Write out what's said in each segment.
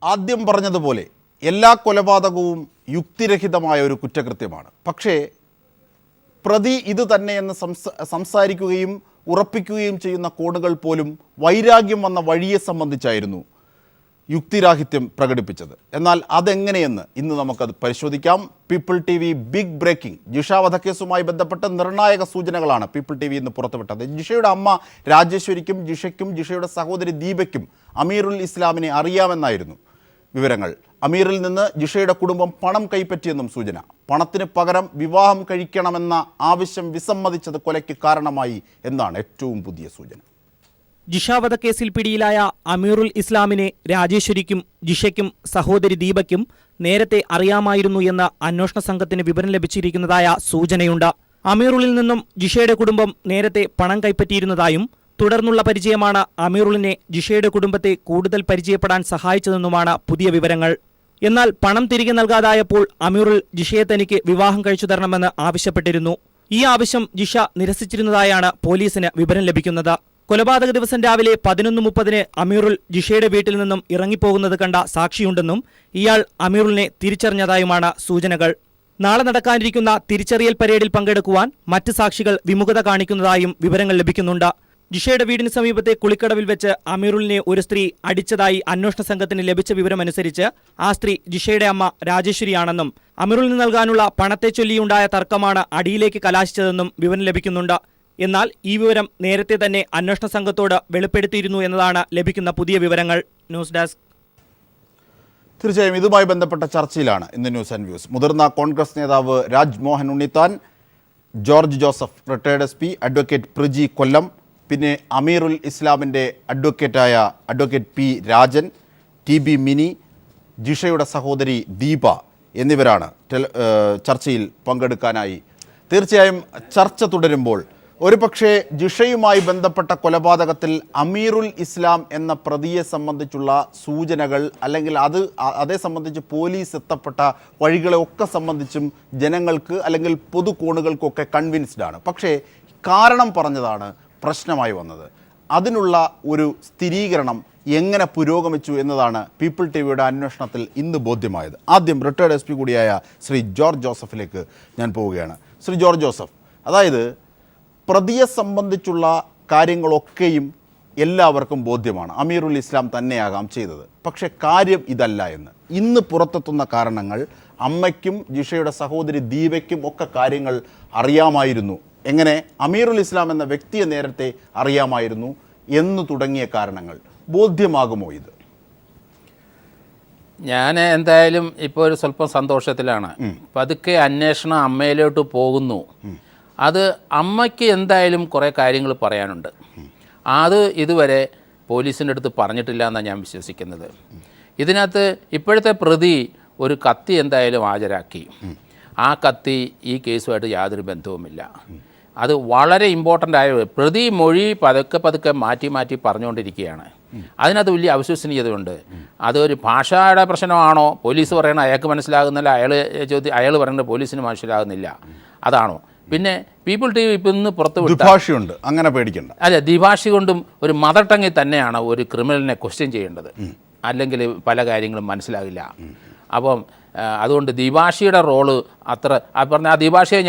ആദ്യം പറഞ്ഞതുപോലെ എല്ലാ കൊലപാതകവും യുക്തിരഹിതമായ ഒരു കുറ്റകൃത്യമാണ്. പക്ഷേ പ്രതി ഇത് തന്നെയെന്ന് സംസാരിക്കുകയും ഉറപ്പിക്കുകയും ചെയ്യുന്ന കോണുകൾ പോലും വൈരാഗ്യം വന്ന വഴിയെ സംബന്ധിച്ചായിരുന്നു യുക്തിരാഹിത്യം പ്രകടിപ്പിച്ചത്. എന്നാൽ അതെങ്ങനെയെന്ന് ഇന്ന് നമുക്കത് പരിശോധിക്കാം. People T V big breaking. Jisha വധക്കേസുമായി ബന്ധപ്പെട്ട് നിർണായക സൂചനകളാണ് പീപ്പിൾ ടി വി ഇന്ന് പുറത്തുവിട്ടത്. ജിഷയുടെ അമ്മ രാജേശ്വരിക്കും ജിഷയ്ക്കും ജിഷയുടെ സഹോദരി ദീപയ്ക്കും അമീറുൽ ഇസ്ലാമിനെ അറിയാമെന്നായിരുന്നു വിവരങ്ങൾ. അമീറിൽ നിന്ന് ജിഷയുടെ കുടുംബം പണം കൈപ്പറ്റിയെന്നും സൂചന. പണത്തിന് പകരം വിവാഹം കഴിക്കണമെന്ന ആവശ്യം വിസമ്മതിച്ചത് കൊലയ്ക്ക് കാരണമായി എന്നാണ് ഏറ്റവും പുതിയ സൂചന. ജിഷ വധക്കേസിൽ പിടിയിലായ അമീറുൽ ഇസ്ലാമിനെ രാജേശ്വരിക്കും ജിഷയ്ക്കും സഹോദരി ദീപയ്ക്കും നേരത്തെ അറിയാമായിരുന്നു എന്ന അന്വേഷണ സംഘത്തിന് വിവരം ലഭിച്ചിരിക്കുന്നതായ സൂചനയുണ്ട്. അമീറുലിൽ നിന്നും ജിഷയുടെ കുടുംബം നേരത്തെ പണം കൈപ്പറ്റിയിരുന്നതായും തുടർന്നുള്ള പരിചയമാണ് അമീറുലിനെ ജിഷയുടെ കുടുംബത്തെ കൂടുതൽ പരിചയപ്പെടാൻ സഹായിച്ചതെന്നുമാണ് പുതിയ വിവരങ്ങൾ. എന്നാൽ പണം തിരികെ നൽകാതായപ്പോൾ അമീറുൽ ജിഷയെ തനിക്ക് വിവാഹം കഴിച്ചു തരണമെന്ന് ആവശ്യപ്പെട്ടിരുന്നു. ഈ ആവശ്യം ജിഷ നിരസിച്ചിരുന്നതായാണ് പോലീസിന് വിവരം ലഭിക്കുന്നത്. കൊലപാതക ദിവസം രാവിലെ 11:30 അമീറുൽ ജിഷയുടെ വീട്ടിൽ നിന്നും ഇറങ്ങിപ്പോകുന്നത് കണ്ട സാക്ഷിയുണ്ടെന്നും ഇയാൾ അമീറുലിനെ തിരിച്ചറിഞ്ഞതായുമാണ് സൂചനകൾ. നാളെ നടക്കാനിരിക്കുന്ന തിരിച്ചറിയൽ പരേഡിൽ പങ്കെടുക്കുവാൻ മറ്റ് സാക്ഷികൾ വിമുഖത കാണിക്കുന്നതായും വിവരങ്ങൾ ലഭിക്കുന്നുണ്ട്. ജിഷയുടെ വീടിന് സമീപത്തെ കുളിക്കടവിൽ വെച്ച് അമീറുലിനെ ഒരു സ്ത്രീ അടിച്ചതായി അന്വേഷണ സംഘത്തിന് ലഭിച്ച വിവരമനുസരിച്ച് ആ സ്ത്രീ ജിഷയുടെ അമ്മ രാജേശ്വരിയാണെന്നും അമീറുലിന് നൽകാനുള്ള പണത്തെ ചൊല്ലിയുണ്ടായ തർക്കമാണ് അടിയിലേക്ക് കലാശിച്ചതെന്നും വിവരം ലഭിക്കുന്നുണ്ട്. എന്നാൽ ഈ വിവരം നേരത്തെ തന്നെ അന്വേഷണ സംഘത്തോട് വെളിപ്പെടുത്തിയിരുന്നു എന്നതാണ് ലഭിക്കുന്ന പുതിയ വിവരങ്ങൾ. News desk. തീർച്ചയായും ഇതുമായി ബന്ധപ്പെട്ട ചർച്ചയിലാണ് ഇന്ന് ന്യൂസ് ആൻഡ് വ്യൂസ്. മുതിർന്ന കോൺഗ്രസ് നേതാവ് Rajmohan Unnithan, George Joseph retired SP, advocate Priji Kollam, പിന്നെ അമീറുൽ ഇസ്ലാമിൻ്റെ അഡ്വക്കേറ്റായ advocate P Rajan, TB Mini, ജിഷയുടെ സഹോദരി ദീപ എന്നിവരാണ് ചർച്ചയിൽ പങ്കെടുക്കാനായി. തീർച്ചയായും ചർച്ച തുടരുമ്പോൾ ഒരുപക്ഷെ ജിഷയുമായി ബന്ധപ്പെട്ട കൊലപാതകത്തിൽ അമീറുൽ ഇസ്ലാം എന്ന പ്രതിയെ സംബന്ധിച്ചുള്ള സൂചനകൾ അല്ലെങ്കിൽ അതേ സംബന്ധിച്ച് പോലീസ് എത്തപ്പെട്ട വഴികളെ ഒക്കെ സംബന്ധിച്ചും ജനങ്ങൾക്ക് അല്ലെങ്കിൽ പൊതുകോണുകൾക്കൊക്കെ കൺവിൻസ്ഡ് ആണ്. പക്ഷേ കാരണം പറഞ്ഞതാണ് പ്രശ്നമായി വന്നത്. അതിനുള്ള ഒരു സ്ഥിരീകരണം എങ്ങനെ പുരോഗമിച്ചു എന്നതാണ് പീപ്പിൾ ടി വിയുടെ അന്വേഷണത്തിൽ ഇന്ന് ബോധ്യമായത്. ആദ്യം റിട്ടയർഡ് SP കൂടിയായ ശ്രീ ജോർജ് ജോസഫിലേക്ക് ഞാൻ പോവുകയാണ്. ശ്രീ ജോർജ് ജോസഫ്, അതായത് പ്രതിയെ സംബന്ധിച്ചുള്ള കാര്യങ്ങളൊക്കെയും എല്ലാവർക്കും ബോധ്യമാണ്. അമീറുൽ ഇസ്ലാം തന്നെയാകാം ചെയ്തത്. പക്ഷേ കാര്യം ഇതല്ല എന്ന് ഇന്ന് പുറത്തെത്തുന്ന കാരണങ്ങൾ അമ്മയ്ക്കും ജിഷയുടെ സഹോദരി ദീപയ്ക്കും ഒക്കെ കാര്യങ്ങൾ അറിയാമായിരുന്നു. എങ്ങനെ അമീറുൽ ഇസ്ലാം എന്ന വ്യക്തിയെ നേരത്തെ അറിയാമായിരുന്നു എന്ന് തുടങ്ങിയ കാരണങ്ങൾ ബോധ്യമാകുമോ ഇത്? ഞാൻ എന്തായാലും ഇപ്പോൾ ഒരു സ്വല്പം സന്തോഷത്തിലാണ്. പതുക്കെ അന്വേഷണം അമ്മയിലോട്ട് പോകുന്നു. അത് അമ്മയ്ക്ക് എന്തായാലും കുറേ കാര്യങ്ങൾ പറയാനുണ്ട്. അത് ഇതുവരെ പോലീസിൻ്റെ അടുത്ത് പറഞ്ഞിട്ടില്ല എന്നാണ് ഞാൻ വിശ്വസിക്കുന്നത്. ഇതിനകത്ത് ഇപ്പോഴത്തെ പ്രതി ഒരു കത്തി എന്തായാലും ഹാജരാക്കി. ആ കത്തി ഈ കേസുമായിട്ട് യാതൊരു ബന്ധവുമില്ല. അത് വളരെ ഇമ്പോർട്ടൻ്റ് ആയ പ്രതി മൊഴി പതുക്കെ മാറ്റി പറഞ്ഞുകൊണ്ടിരിക്കുകയാണ്. അതിനകത്ത് വലിയ അവിശ്വസനീയതയുണ്ട്. അതൊരു ഭാഷയുടെ പ്രശ്നമാണോ? പോലീസ് പറയണ അയാൾക്ക് മനസ്സിലാകുന്നില്ല, അയാൾ പറയുന്നത് പോലീസിന് മനസ്സിലാകുന്നില്ല, അതാണോ? പിന്നെ പീപ്പിൾ ടി വി ഇപ്പം ഇന്ന് പുറത്തുവിട്ടുണ്ട്, അങ്ങനെ പേടിക്കണ്ട. അതെ, ദ്വിഭാഷി കൊണ്ടും ഒരു മദർ ടങ്ങിൽ തന്നെയാണ് ഒരു ക്രിമിനലിനെ ക്വസ്റ്റ്യൻ ചെയ്യേണ്ടത്, അല്ലെങ്കിൽ പല കാര്യങ്ങളും മനസ്സിലാകില്ല. അപ്പം അതുകൊണ്ട് ദ്വിഭാഷിയുടെ റോള് അത്ര പറഞ്ഞ ആ ദ്വിഭാഷയെ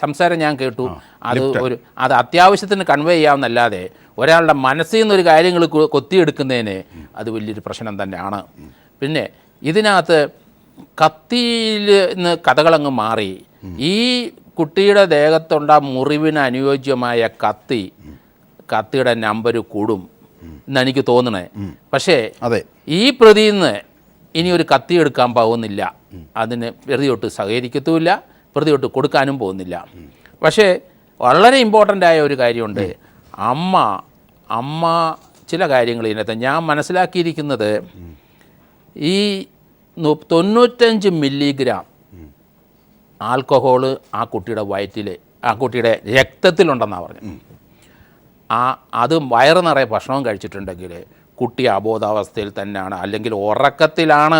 സംസാരം ഞാൻ കേട്ടു. അത് അത്യാവശ്യത്തിന് കൺവേ ചെയ്യാവുന്നല്ലാതെ ഒരാളുടെ മനസ്സിൽ നിന്നൊരു കാര്യങ്ങൾ കൊത്തിയെടുക്കുന്നതിന് അത് വലിയൊരു പ്രശ്നം തന്നെയാണ്. പിന്നെ ഇതിനകത്ത് കത്തിയിൽ നിന്ന് കഥകളങ്ങ് മാറി. ഈ കുട്ടിയുടെ ദേഹത്തുണ്ട മുറിവിന് അനുയോജ്യമായ കത്തിയുടെ നമ്പർ കൂടും എന്നാണ് എനിക്ക് തോന്നണേ. പക്ഷേ ഈ പ്രതിയിൽ നിന്ന് ഇനി ഒരു കത്തി എടുക്കാൻ പോകുന്നില്ല. അതിന് പ്രതിയൊട്ട് സഹകരിക്കത്തുമില്ല, പ്രതിയൊട്ട് കൊടുക്കാനും പോകുന്നില്ല. പക്ഷേ വളരെ ഇമ്പോർട്ടൻ്റ് ആയ ഒരു കാര്യമുണ്ട്. അമ്മ ചില കാര്യങ്ങൾ ഇതിനകത്ത് ഞാൻ മനസ്സിലാക്കിയിരിക്കുന്നത്, ഈ 95 മില്ലിഗ്രാം ആൽക്കഹോള് ആ കുട്ടിയുടെ വയറ്റിൽ, ആ കുട്ടിയുടെ രക്തത്തിലുണ്ടെന്നാണ് പറഞ്ഞത്. അത് വയറ് നിറയെ ഭക്ഷണവും കഴിച്ചിട്ടുണ്ടെങ്കിൽ കുട്ടി അബോധാവസ്ഥയിൽ തന്നെയാണ്, അല്ലെങ്കിൽ ഉറക്കത്തിലാണ്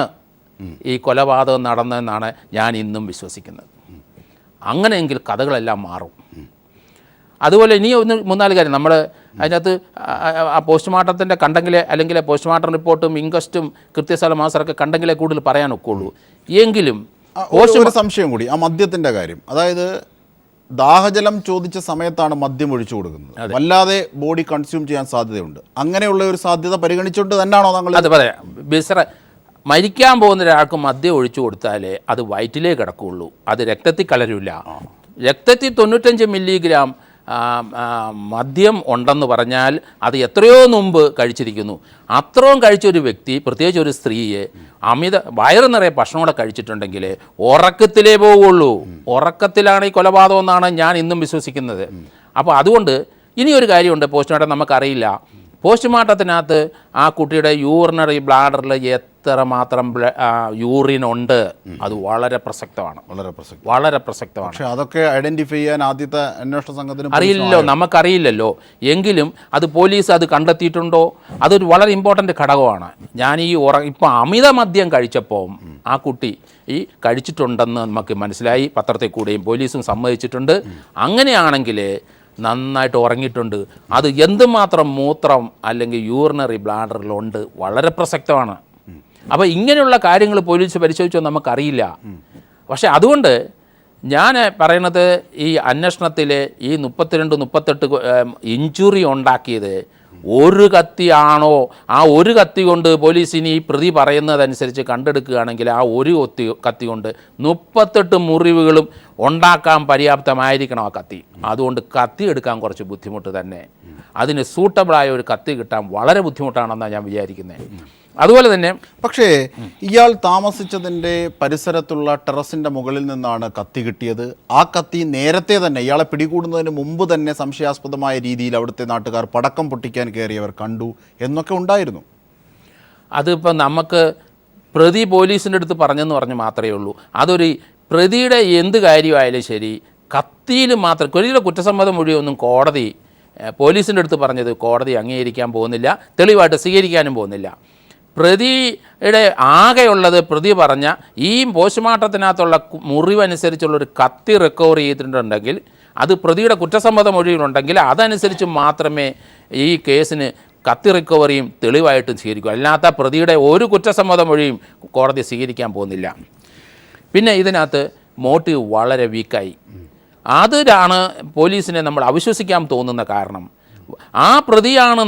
ഈ കൊലപാതകം നടന്നതെന്നാണ് ഞാൻ ഇന്നും വിശ്വസിക്കുന്നത്. അങ്ങനെയെങ്കിൽ കഥകളെല്ലാം മാറും. അതുപോലെ ഇനി 3-4 കാര്യം, നമ്മൾ അതിനകത്ത് ആ പോസ്റ്റ്മോർട്ടത്തിൻ്റെ കണ്ടെങ്കിലേ, അല്ലെങ്കിൽ പോസ്റ്റ്മോർട്ടം റിപ്പോർട്ടും ഇൻക്വസ്റ്റും കൃത്യസ്ഥല മാസമൊക്കെ കണ്ടെങ്കിലേ കൂടുതൽ പറയാനൊക്കുള്ളൂ. എങ്കിലും ഒരു സംശയം കൂടി, ആ മദ്യത്തിൻ്റെ കാര്യം. അതായത് ദാഹജലം ചോദിച്ച സമയത്താണ് മദ്യം ഒഴിച്ചു കൊടുക്കുന്നത്. വല്ലാതെ ബോഡി കൺസ്യൂം ചെയ്യാൻ സാധ്യതയുണ്ട്. അങ്ങനെയുള്ള ഒരു സാധ്യത പരിഗണിച്ചുകൊണ്ട് തന്നെയാണോ താങ്കൾ? അത് പറയാം. മരിക്കാൻ പോകുന്ന ഒരാൾക്ക് മദ്യം ഒഴിച്ചു കൊടുത്താലേ അത് വയറ്റിലേ കിടക്കുകയുള്ളൂ, അത് രക്തത്തിൽ കലരില്ല. രക്തത്തിൽ 95 മില്ലിഗ്രാം മദ്യം ഉണ്ടെന്ന് പറഞ്ഞാൽ അത് എത്രയോ മുമ്പ് കഴിച്ചിരിക്കുന്നു. അത്രയും കഴിച്ചൊരു വ്യക്തി, പ്രത്യേകിച്ച് ഒരു സ്ത്രീയെ വയറ് നിറയെ ഭക്ഷണം കൂടെ കഴിച്ചിട്ടുണ്ടെങ്കിൽ ഉറക്കത്തിലേ പോവുള്ളൂ. ഉറക്കത്തിലാണ് ഈ കൊലപാതകം എന്നാണ് ഞാൻ ഇന്നും വിശ്വസിക്കുന്നത്. അപ്പോൾ അതുകൊണ്ട് ഇനിയൊരു കാര്യമുണ്ട്, പോസ്റ്റ്മോർട്ടം നമുക്കറിയില്ല. പോസ്റ്റ്മോർട്ടത്തിനകത്ത് ആ കുട്ടിയുടെ യൂറിനറി ബ്ലാഡറിൽ എത്രമാത്രം യൂറിൻ ഉണ്ട്, അത് വളരെ പ്രസക്തമാണ്. വളരെ പ്രസക്തമാണ്. പക്ഷേ അതൊക്കെ ഐഡന്റിഫൈ ചെയ്യാൻ ആദ്യത്തെ അന്വേഷണ സംഘത്തിന് അറിയില്ലല്ലോ, നമുക്കറിയില്ലല്ലോ. എങ്കിലും അത് പോലീസ് അത് കണ്ടെത്തിയിട്ടുണ്ടോ, അതൊരു വളരെ ഇമ്പോർട്ടൻ്റ് ഘടകമാണ്. ഞാൻ ഇപ്പം അമിത മദ്യം കഴിച്ചപ്പോൾ ആ കുട്ടി കഴിച്ചിട്ടുണ്ടെന്ന് നമുക്ക് മനസ്സിലായി. പത്രത്തിൽ കൂടെയും പോലീസും സമ്മതിച്ചിട്ടുണ്ട്. അങ്ങനെയാണെങ്കിൽ നന്നായിട്ട് ഉറങ്ങിയിട്ടുണ്ട്. അത് എന്തുമാത്രം മൂത്രം അല്ലെങ്കിൽ യൂറിനറി ബ്ലാഡറിലുണ്ട് വളരെ പ്രസക്തമാണ്. അപ്പോൾ ഇങ്ങനെയുള്ള കാര്യങ്ങൾ പോലീസ് പരിശോധിച്ചോ നമുക്കറിയില്ല. പക്ഷേ അതുകൊണ്ട് ഞാൻ പറയുന്നത്, ഈ അന്വേഷണത്തിൽ ഈ 32-38 ഇഞ്ചുറി ഉണ്ടാക്കിയത് ഒരു കത്തിയാണോ, ആ ഒരു കത്തി കൊണ്ട് പോലീസിന് ഈ പ്രതി പറയുന്നതനുസരിച്ച് കണ്ടെടുക്കുകയാണെങ്കിൽ ആ ഒരു കത്തി കൊണ്ട് 38 മുറിവുകളും ഉണ്ടാക്കാൻ പര്യാപ്തമായിരിക്കണം ആ കത്തി. അതുകൊണ്ട് കത്തി എടുക്കാൻ കുറച്ച് ബുദ്ധിമുട്ട് തന്നെ. അതിന് സൂട്ടബിളായ ഒരു കത്തി കിട്ടാൻ വളരെ ബുദ്ധിമുട്ടാണെന്നാണ് ഞാൻ വിചാരിക്കുന്നത്. അതുപോലെ തന്നെ പക്ഷേ ഇയാൾ താമസിച്ചതിൻ്റെ പരിസരത്തുള്ള ടെറസിൻ്റെ മുകളിൽ നിന്നാണ് കത്തി കിട്ടിയത്. ആ കത്തി നേരത്തെ തന്നെ ഇയാളെ പിടികൂടുന്നതിന് മുമ്പ് തന്നെ സംശയാസ്പദമായ രീതിയിൽ അവിടുത്തെ നാട്ടുകാർ പടക്കം പൊട്ടിക്കാൻ കയറിയവർ കണ്ടു എന്നൊക്കെ ഉണ്ടായിരുന്നു. അതിപ്പോൾ നമുക്ക് പ്രതി പോലീസിൻ്റെ അടുത്ത് പറഞ്ഞെന്ന് പറഞ്ഞ് മാത്രമേ ഉള്ളൂ. അതൊരു പ്രതിയുടെ എന്ത് കാര്യമായാലും ശരി, കത്തിയിൽ മാത്രം പ്രതിയുടെ കുറ്റസമ്മതം മൊഴിയൊന്നും കോടതി പോലീസിൻ്റെ അടുത്ത് പറഞ്ഞത് കോടതി അംഗീകരിക്കാൻ പോകുന്നില്ല, തെളിവായിട്ട് സ്വീകരിക്കാനും പോകുന്നില്ല. പ്രതിയുടെ ആകെയുള്ളത് പ്രതി പറഞ്ഞ ഈ പോസ്റ്റ്മോർട്ടത്തിനകത്തുള്ള മുറിവനുസരിച്ചുള്ളൊരു കത്തി റിക്കവർ ചെയ്തിട്ടുണ്ടെങ്കിൽ, അത് പ്രതിയുടെ കുറ്റസമ്മത മൊഴിയിലുണ്ടെങ്കിൽ അതനുസരിച്ച് മാത്രമേ ഈ കേസിന് കത്തി റിക്കവറിയും തെളിവായിട്ടും സ്വീകരിക്കും. അല്ലാത്ത പ്രതിയുടെ ഒരു കുറ്റസമ്മത മൊഴിയും കോടതി സ്വീകരിക്കാൻ പോകുന്നില്ല. പിന്നെ ഇതിനകത്ത് മോട്ടീവ് വളരെ വീക്കായി. അതിലാണ് പോലീസിനെ നമ്മൾ അവിശ്വസിക്കാൻ തോന്നുന്ന കാരണം. ആ പ്രതിയാണ്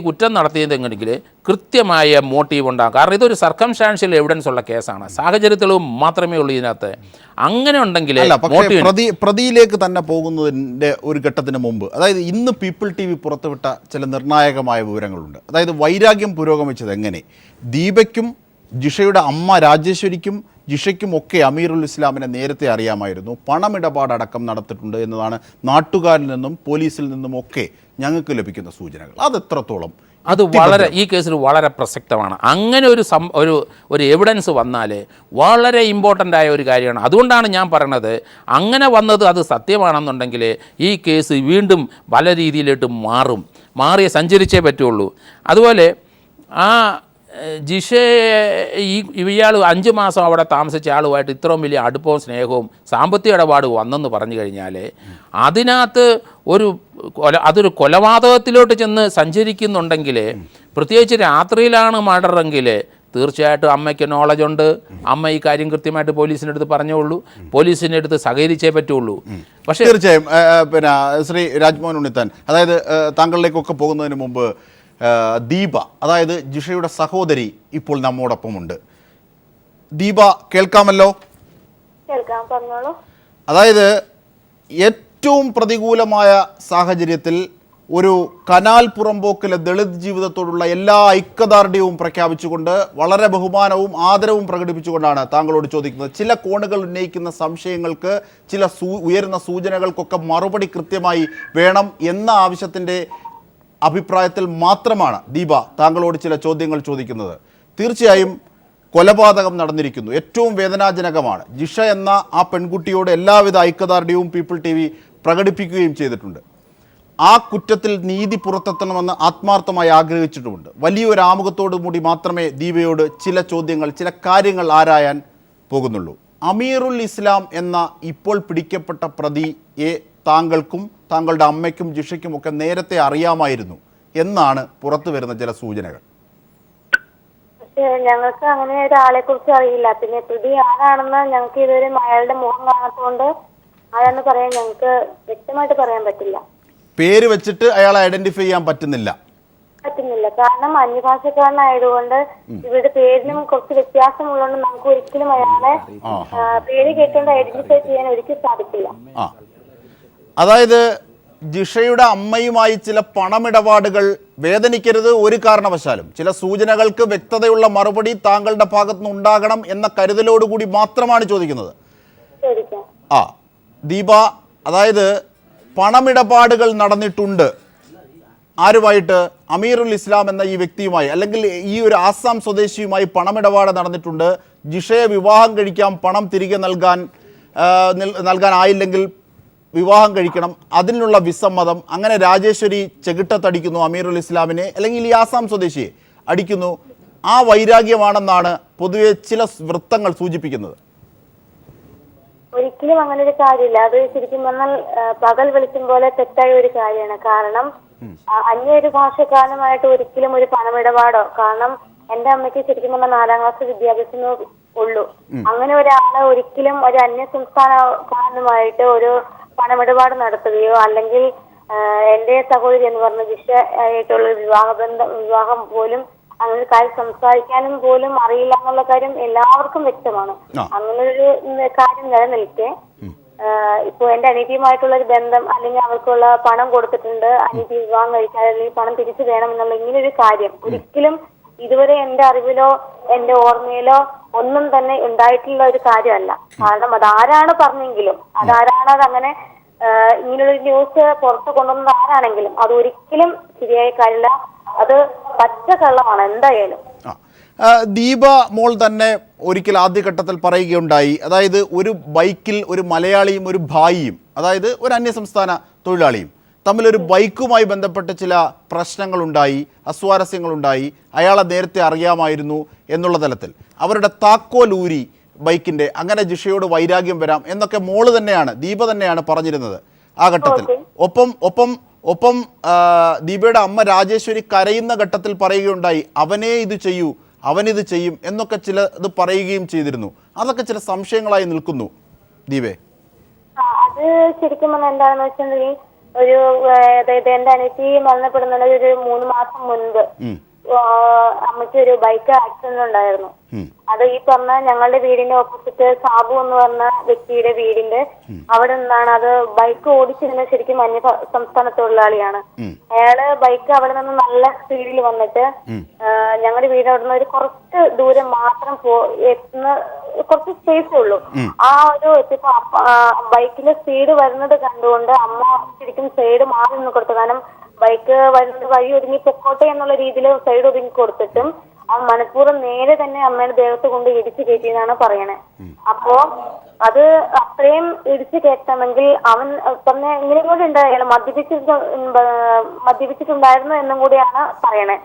കുറ്റം നടത്തിയതെങ്കിൽ കൃത്യമായ മോട്ടീവ് ഉണ്ടാകും. കാരണം ഇതൊരു സർക്കംസ്റ്റാൻഷ്യൽ എവിഡൻസ് ഉള്ള കേസാണ്, സാഹചര്യ തെളിവ് മാത്രമേ ഉള്ളൂ ഇതിനകത്ത്. അങ്ങനെ ഉണ്ടെങ്കിൽ പ്രതിയിലേക്ക് തന്നെ പോകുന്നതിൻ്റെ ഒരു ഘട്ടത്തിന് മുമ്പ്, അതായത് ഇന്ന് പീപ്പിൾ TV പുറത്തുവിട്ട ചില നിർണായകമായ വിവരങ്ങളുണ്ട്. അതായത് വൈരാഗ്യം പുരോഗമിച്ചത് എങ്ങനെ, ദീപയ്ക്കും ജിഷയുടെ അമ്മ രാജേശ്വരിക്കും ജിഷയ്ക്കും ഒക്കെ അമീറുൽ ഇസ്ലാമിനെ നേരത്തെ അറിയാമായിരുന്നു. പണമിടപാടടക്കം നടത്തിയിട്ടുണ്ട് എന്നതാണ് നാട്ടുകാരിൽ നിന്നും പോലീസിൽ നിന്നും ഒക്കെ ഞങ്ങൾക്ക് ലഭിക്കുന്ന സൂചനകൾ. അത് എത്രത്തോളം അത് ഈ കേസിൽ വളരെ പ്രസക്തമാണ്. അങ്ങനെ ഒരു എവിഡൻസ് വന്നാൽ വളരെ ഇമ്പോർട്ടൻ്റ് ആയ ഒരു കാര്യമാണ്. അതുകൊണ്ടാണ് ഞാൻ പറയണത്, അങ്ങനെ വന്നത് അത് സത്യമാണെന്നുണ്ടെങ്കിൽ ഈ കേസ് വീണ്ടും പല രീതിയിലോട്ട് മാറിയേ സഞ്ചരിച്ചേ പറ്റുള്ളൂ. അതുപോലെ ആ ഇയാൾ 5 മാസം അവിടെ താമസിച്ച ആളുമായിട്ട് ഇത്രയും വലിയ അടുപ്പവും സ്നേഹവും സാമ്പത്തിക ഇടപാട് വന്നെന്ന് പറഞ്ഞു കഴിഞ്ഞാൽ അതിനകത്ത് അതൊരു കൊലപാതകത്തിലോട്ട് ചെന്ന് സഞ്ചരിക്കുന്നുണ്ടെങ്കിൽ, പ്രത്യേകിച്ച് രാത്രിയിലാണ് മർഡറെങ്കിൽ തീർച്ചയായിട്ടും അമ്മയ്ക്ക് നോളജ് ഉണ്ട്. അമ്മ ഈ കാര്യം കൃത്യമായിട്ട് പോലീസിൻ്റെ അടുത്ത് പറഞ്ഞോളൂ, പോലീസിൻ്റെ അടുത്ത് സഹകരിച്ചേ പറ്റുള്ളൂ. പക്ഷേ തീർച്ചയായും പിന്നെ ശ്രീ രാജ്മോഹൻ ഉണ്ണിത്താൻ, അതായത് താങ്കളിലേക്കൊക്കെ പോകുന്നതിന് മുമ്പ് ദീപ, അതായത് ജിഷയുടെ സഹോദരി ഇപ്പോൾ നമ്മോടൊപ്പമുണ്ട്. ദീപ, കേൾക്കാമല്ലോ? അതായത് ഏറ്റവും പ്രതികൂലമായ സാഹചര്യത്തിൽ ഒരു കനാൽ പുറമ്പോക്കിലെ ദളിത് ജീവിതത്തോടുള്ള എല്ലാ ഐക്യദാർഢ്യവും പ്രഖ്യാപിച്ചുകൊണ്ട് വളരെ ബഹുമാനവും ആദരവും പ്രകടിപ്പിച്ചുകൊണ്ടാണ് താങ്കളോട് ചോദിക്കുന്നത്. ചില കോണുകൾ ഉന്നയിക്കുന്ന സംശയങ്ങൾക്ക്, ചില ഉയരുന്ന സൂചനകൾക്കൊക്കെ മറുപടി കൃത്യമായി വേണം എന്ന ആവശ്യത്തിൻ്റെ അഭിപ്രായത്തിൽ മാത്രമാണ് ദീപ താങ്കളോട് ചില ചോദ്യങ്ങൾ ചോദിക്കുന്നത്. തീർച്ചയായും കൊലപാതകം നടന്നിരിക്കുന്നു, ഏറ്റവും വേദനാജനകമാണ്. ജിഷ എന്ന ആ പെൺകുട്ടിയോട് എല്ലാവിധ ഐക്യദാർഢ്യവും പീപ്പിൾ TV പ്രകടിപ്പിക്കുകയും ചെയ്തിട്ടുണ്ട്. ആ കുറ്റത്തിൽ നീതി പുറത്തെത്തണമെന്ന് ആത്മാർത്ഥമായി ആഗ്രഹിച്ചിട്ടുമുണ്ട്. വലിയൊരു ആമുഖത്തോടു കൂടി മാത്രമേ ദീപയോട് ചില ചോദ്യങ്ങൾ, ചില കാര്യങ്ങൾ ആരായാൻ പോകുന്നുള്ളൂ. അമീറുൽ ഇസ്ലാം എന്ന ഇപ്പോൾ പിടിക്കപ്പെട്ട പ്രതിയെ താങ്കൾക്കും താങ്കളുടെ അമ്മയ്ക്കും ജിഷയ്ക്കും ഒക്കെ നേരത്തെ അറിയാമായിരുന്നു എന്നാണ് പുറത്തു വരുന്ന ചില സൂചനകൾ. പക്ഷെ ഞങ്ങൾക്ക് അങ്ങനെ ഒരാളെ കുറിച്ച് അറിയില്ല. പിന്നെ പ്രതി ആരാണെന്ന് ഞങ്ങൾക്ക് ഇതുവരെ അയാളുടെ മുഖം കാണാത്തതുകൊണ്ട് ആരാന്ന് പറയാൻ ഞങ്ങൾക്ക് വ്യക്തമായിട്ട് പറയാൻ പറ്റില്ല. പേര് വെച്ചിട്ട് അയാളെ ഐഡന്റിഫൈ ചെയ്യാൻ പറ്റുന്നില്ല. കാരണം അന്യഭാഷക്കാരനായതുകൊണ്ട് ഇവരുടെ പേരിനും കുറച്ച് വ്യത്യാസമുള്ളതുകൊണ്ട് നമുക്ക് ഒരിക്കലും അയാളെ പേര് കേട്ടുകൊണ്ട് ഐഡന്റിഫൈ ചെയ്യാൻ ഒരിക്കലും സാധിക്കില്ല. അതായത് ജിഷയുടെ അമ്മയുമായി ചില പണമിടപാടുകൾ വേദനിക്കരുത് ഒരു കാരണവശാലും. ചില സൂചനകൾക്ക് വ്യക്തതയുള്ള മറുപടി താങ്കളുടെ ഭാഗത്തുനിന്ന് ഉണ്ടാകണം എന്ന കരുതലോടുകൂടി മാത്രമാണ് ചോദിക്കുന്നത്. ദീപ, അതായത് പണമിടപാടുകൾ നടന്നിട്ടുണ്ട്. ആരുമായിട്ട്? അമീറുൽ ഇസ്ലാം എന്ന ഈ വ്യക്തിയുമായി, അല്ലെങ്കിൽ ഈ ഒരു ആസാം സ്വദേശിയുമായി പണമിടപാട് നടന്നിട്ടുണ്ട്. ജിഷയെ വിവാഹം കഴിക്കാം, പണം തിരികെ നൽകാനായില്ലെങ്കിൽ വിവാഹം കഴിക്കണം, അതിനുള്ള വിസമ്മതം. അങ്ങനെ രാജേശ്വരി ചെകിട്ടത്തടിക്കുന്നു അമീറുൽ ഇസ്ലാമിനെ, അല്ലെങ്കിൽ ഈ ആസാം സ്വദേശിയെ അടിക്കുന്നു. ആ വൈരാഗ്യമാണെന്നാണ് പൊതുവെ ചില വൃത്തങ്ങൾ സൂചിപ്പിക്കുന്നത്. ഒരിക്കലും അങ്ങനെ ഒരു കാര്യമില്ല. അത് ശരിക്കും പറഞ്ഞാൽ പകൽ വെളിച്ചം പോലെ തെറ്റായ ഒരു കാര്യമാണ്. കാരണം അന്യ ഒരു ഭാഷക്കാരനുമായിട്ട് ഒരിക്കലും ഒരു പണമിടപാടോ, കാരണം എന്റെ അമ്മയ്ക്ക് ശരിക്കും പറഞ്ഞാൽ 4ാം ക്ലാസ് വിദ്യാഭ്യാസമേ ഉള്ളൂ. അങ്ങനെ ഒരാളെ ഒരിക്കലും ഒരു അന്യ സംസ്ഥാനക്കാരനുമായിട്ട് ഒരു പണമിടപാട് നടത്തുകയോ അല്ലെങ്കിൽ എന്റെ സഹോദരി എന്ന് പറഞ്ഞ ജിഷ ആയിട്ടുള്ള വിവാഹം പോലും അങ്ങനെ കാര്യം സംസാരിക്കാനും പോലും അറിയില്ല എന്നുള്ള കാര്യം എല്ലാവർക്കും വ്യക്തമാണ്. അങ്ങനെ ഒരു കാര്യം നിലനിൽക്കെ ഇപ്പൊ എന്റെ അനീതിയുമായിട്ടുള്ള ഒരു ബന്ധം, അല്ലെങ്കിൽ അവർക്കുള്ള പണം കൊടുത്തിട്ടുണ്ട്, അനീതി വിവാഹം കഴിച്ചാൽ അല്ലെങ്കിൽ പണം തിരിച്ചു വേണം എന്നുള്ള ഇങ്ങനെ ഒരു കാര്യം ഒരിക്കലും ഇതുവരെ എന്റെ അറിവിലോ എന്റെ ഓർമ്മയിലോ ഒന്നും തന്നെ ഉണ്ടായിട്ടുള്ള ഒരു കാര്യമല്ല. കാരണം അതാരാണ് പറഞ്ഞെങ്കിലും, അതങ്ങനെ ഇങ്ങനൊരു ന്യൂസ് പുറത്തു കൊണ്ടുവന്നത് ആരാണെങ്കിലും അത് ഒരിക്കലും ശരിയായ കാര്യമില്ല. അത് പച്ചക്കള്ളമാണ് എന്തായാലും. ദീപ മോൾ തന്നെ ഒരിക്കൽ ആദ്യഘട്ടത്തിൽ പറയുകയുണ്ടായി, അതായത് ഒരു ബൈക്കിൽ ഒരു മലയാളിയും ഒരു ഭായിയും, അതായത് ഒരു അന്യസംസ്ഥാന തൊഴിലാളിയും തമ്മിലൊരു ബൈക്കുമായി ബന്ധപ്പെട്ട് ചില പ്രശ്നങ്ങളുണ്ടായി, അസ്വാരസ്യങ്ങളുണ്ടായി, അയാളെ നേരത്തെ അറിയാമായിരുന്നു എന്നുള്ള തലത്തിൽ അവരുടെ താക്കോലൂരി ബൈക്കിൻ്റെ, അങ്ങനെ ജിഷയോട് വൈരാഗ്യം വരാം എന്നൊക്കെ മോള് തന്നെയാണ്, ദീപ തന്നെയാണ് പറഞ്ഞിരുന്നത് ആ ഘട്ടത്തിൽ. ഒപ്പം ദീപയുടെ അമ്മ രാജേശ്വരി കരയുന്ന ഘട്ടത്തിൽ പറയുകയുണ്ടായി, അവനേ ഇത് ചെയ്യൂ, അവനിത് ചെയ്യും എന്നൊക്കെ ഇത് പറയുകയും ചെയ്തിരുന്നു. അതൊക്കെ ചില സംശയങ്ങളായി നിൽക്കുന്നു. ദീപേ, അത് ശരിക്കും എന്താണെന്ന് വെച്ചിട്ടുണ്ടെങ്കിൽ അതായത് എന്റെ അനിയത്തി മരണപ്പെടുന്ന ഒരു 3 മാസം മുൻപ് അമ്മയ്ക്ക് ഒരു ബൈക്ക് ആക്സിഡന്റ് ഉണ്ടായിരുന്നു. അത് ഈ പറഞ്ഞ ഞങ്ങളുടെ വീടിന്റെ ഓപ്പോസിറ്റ് സാബു എന്ന് പറഞ്ഞ വ്യക്തിയുടെ വീടിന്റെ അവിടെ നിന്നാണ്. അത് ബൈക്ക് ഓടിച്ചിരുന്ന ശരിക്കും അന്യ സംസ്ഥാന തൊഴിലാളിയാണ്. അയാള് ബൈക്ക് അവിടെ നിന്ന് നല്ല സ്പീഡിൽ വന്നിട്ട് ഞങ്ങളുടെ വീട് അവിടെ നിന്ന് ഒരു കുറച്ച് ദൂരം മാത്രം കുറച്ച് സ്പേസേ ഉള്ളൂ. ആ ഒരു എത്തിയപ്പോ ബൈക്കിന്റെ സ്പീഡ് വരുന്നത് കണ്ടുകൊണ്ട് അമ്മ ശരിക്കും സൈഡ് മാറി നിന്ന് കൊടുത്തു. കാരണം ബൈക്ക് വരുന്നത് വഴി ഒതുങ്ങി പൊക്കോട്ടെ എന്നുള്ള രീതിയിൽ സൈഡ് ഒതുങ്ങി കൊടുത്തിട്ടും ആ മനഃപൂർവ്വം നേരെ തന്നെ അമ്മയുടെ ദേഹത്ത് കൊണ്ട് ഇടിച്ചു കയറ്റിയെന്നാണ് പറയണേ. അപ്പോ അത് അത്രയും ഇടിച്ചു കയറ്റണമെങ്കിൽ അവൻ തന്നെ ഇങ്ങനെ കൂടി ഉണ്ട്, അയാൾ മദ്യപിച്ചിട്ടുണ്ടായിരുന്നു എന്നും കൂടിയാണ് പറയണേ.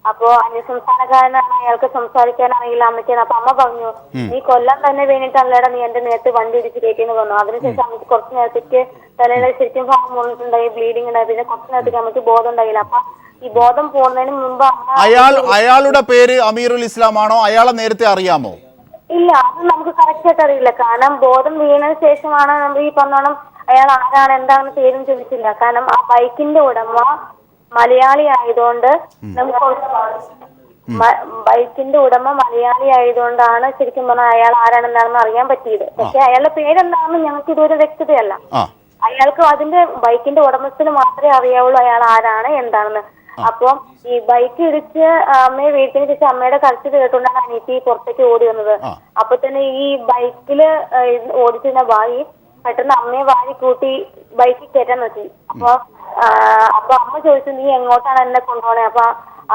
അപ്പോ അന്യസംസ്ഥാനക്കാരനാണ്, അയാൾക്ക് സംസാരിക്കാനാണെങ്കിലും അമ്മയ്ക്കാണ്. അപ്പൊ അമ്മ പറഞ്ഞു, നീ കൊല്ലാൻ തന്നെ വേണ്ടിയിട്ടല്ലേടാ നീ എന്റെ നേരത്ത് വണ്ടി ഇടിച്ച് കയറ്റിയെന്ന് പറഞ്ഞു. അതിനുശേഷം അമ്മയ്ക്ക് കുറച്ചു നേരത്തേക്ക് തലയുടെ ശരിക്കും ഭാഗം മുറിഞ്ഞിട്ടുണ്ടായി, ബ്ലീഡിങ് ഉണ്ടായി. പിന്നെ കുറച്ചു നേരത്തേക്ക് അമ്മയ്ക്ക് ബോധം ഉണ്ടായില്ല. അപ്പൊ ഈ ബോധം പോകുന്നതിന് മുമ്പ് അയാളുടെ പേര് അമീറുൽ ഇസ്ലാം ആണോ? അയാളെ നേരത്തെ അറിയാമോ? ഇല്ല, അത് നമുക്ക് കറക്റ്റ് ആയിട്ട് അറിയില്ല. കാരണം ബോധം വീണതിന് ശേഷമാണ് നമ്മൾ ഈ പറഞ്ഞോണം അയാൾ ആരാണ് എന്താണെന്ന് പേരും ചോദിച്ചില്ല. കാരണം ആ ബൈക്കിന്റെ ഉടമ മലയാളി ആയതുകൊണ്ട് ബൈക്കിന്റെ ഉടമ മലയാളി ആയതുകൊണ്ടാണ് ശരിക്കും പറഞ്ഞാൽ അയാൾ ആരാണെന്നാണെന്ന് അറിയാൻ പറ്റിയത്. പക്ഷെ അയാളുടെ പേരെന്താണെന്ന് ഞങ്ങൾക്ക് ഇതൊരു വ്യക്തതയല്ല. അയാൾക്ക് അതിന്റെ ബൈക്കിന്റെ ഉടമസ്ഥന് മാത്രമേ അറിയാവുള്ളൂ അയാൾ ആരാണ് എന്താണെന്ന്. അപ്പൊ ഈ ബൈക്ക് ഇടിച്ച് അമ്മയെ വീട്ടിന് ശേഷം അമ്മയുടെ കരച്ചിൽ കേട്ടുകൊണ്ടാണ് അനീറ്റി പുറത്തേക്ക് ഓടി വന്നത്. അപ്പൊ തന്നെ ഈ ബൈക്കില് ഓടിച്ചിരുന്ന ഭായി പെട്ടെന്ന് അമ്മയെ വാരി കൂട്ടി ബൈക്കിൽ കയറ്റാൻ നോക്കി. അപ്പൊ അമ്മ ചോദിച്ചു, നീ എങ്ങോട്ടാണ് എന്നെ കൊണ്ടുപോണേ? അപ്പൊ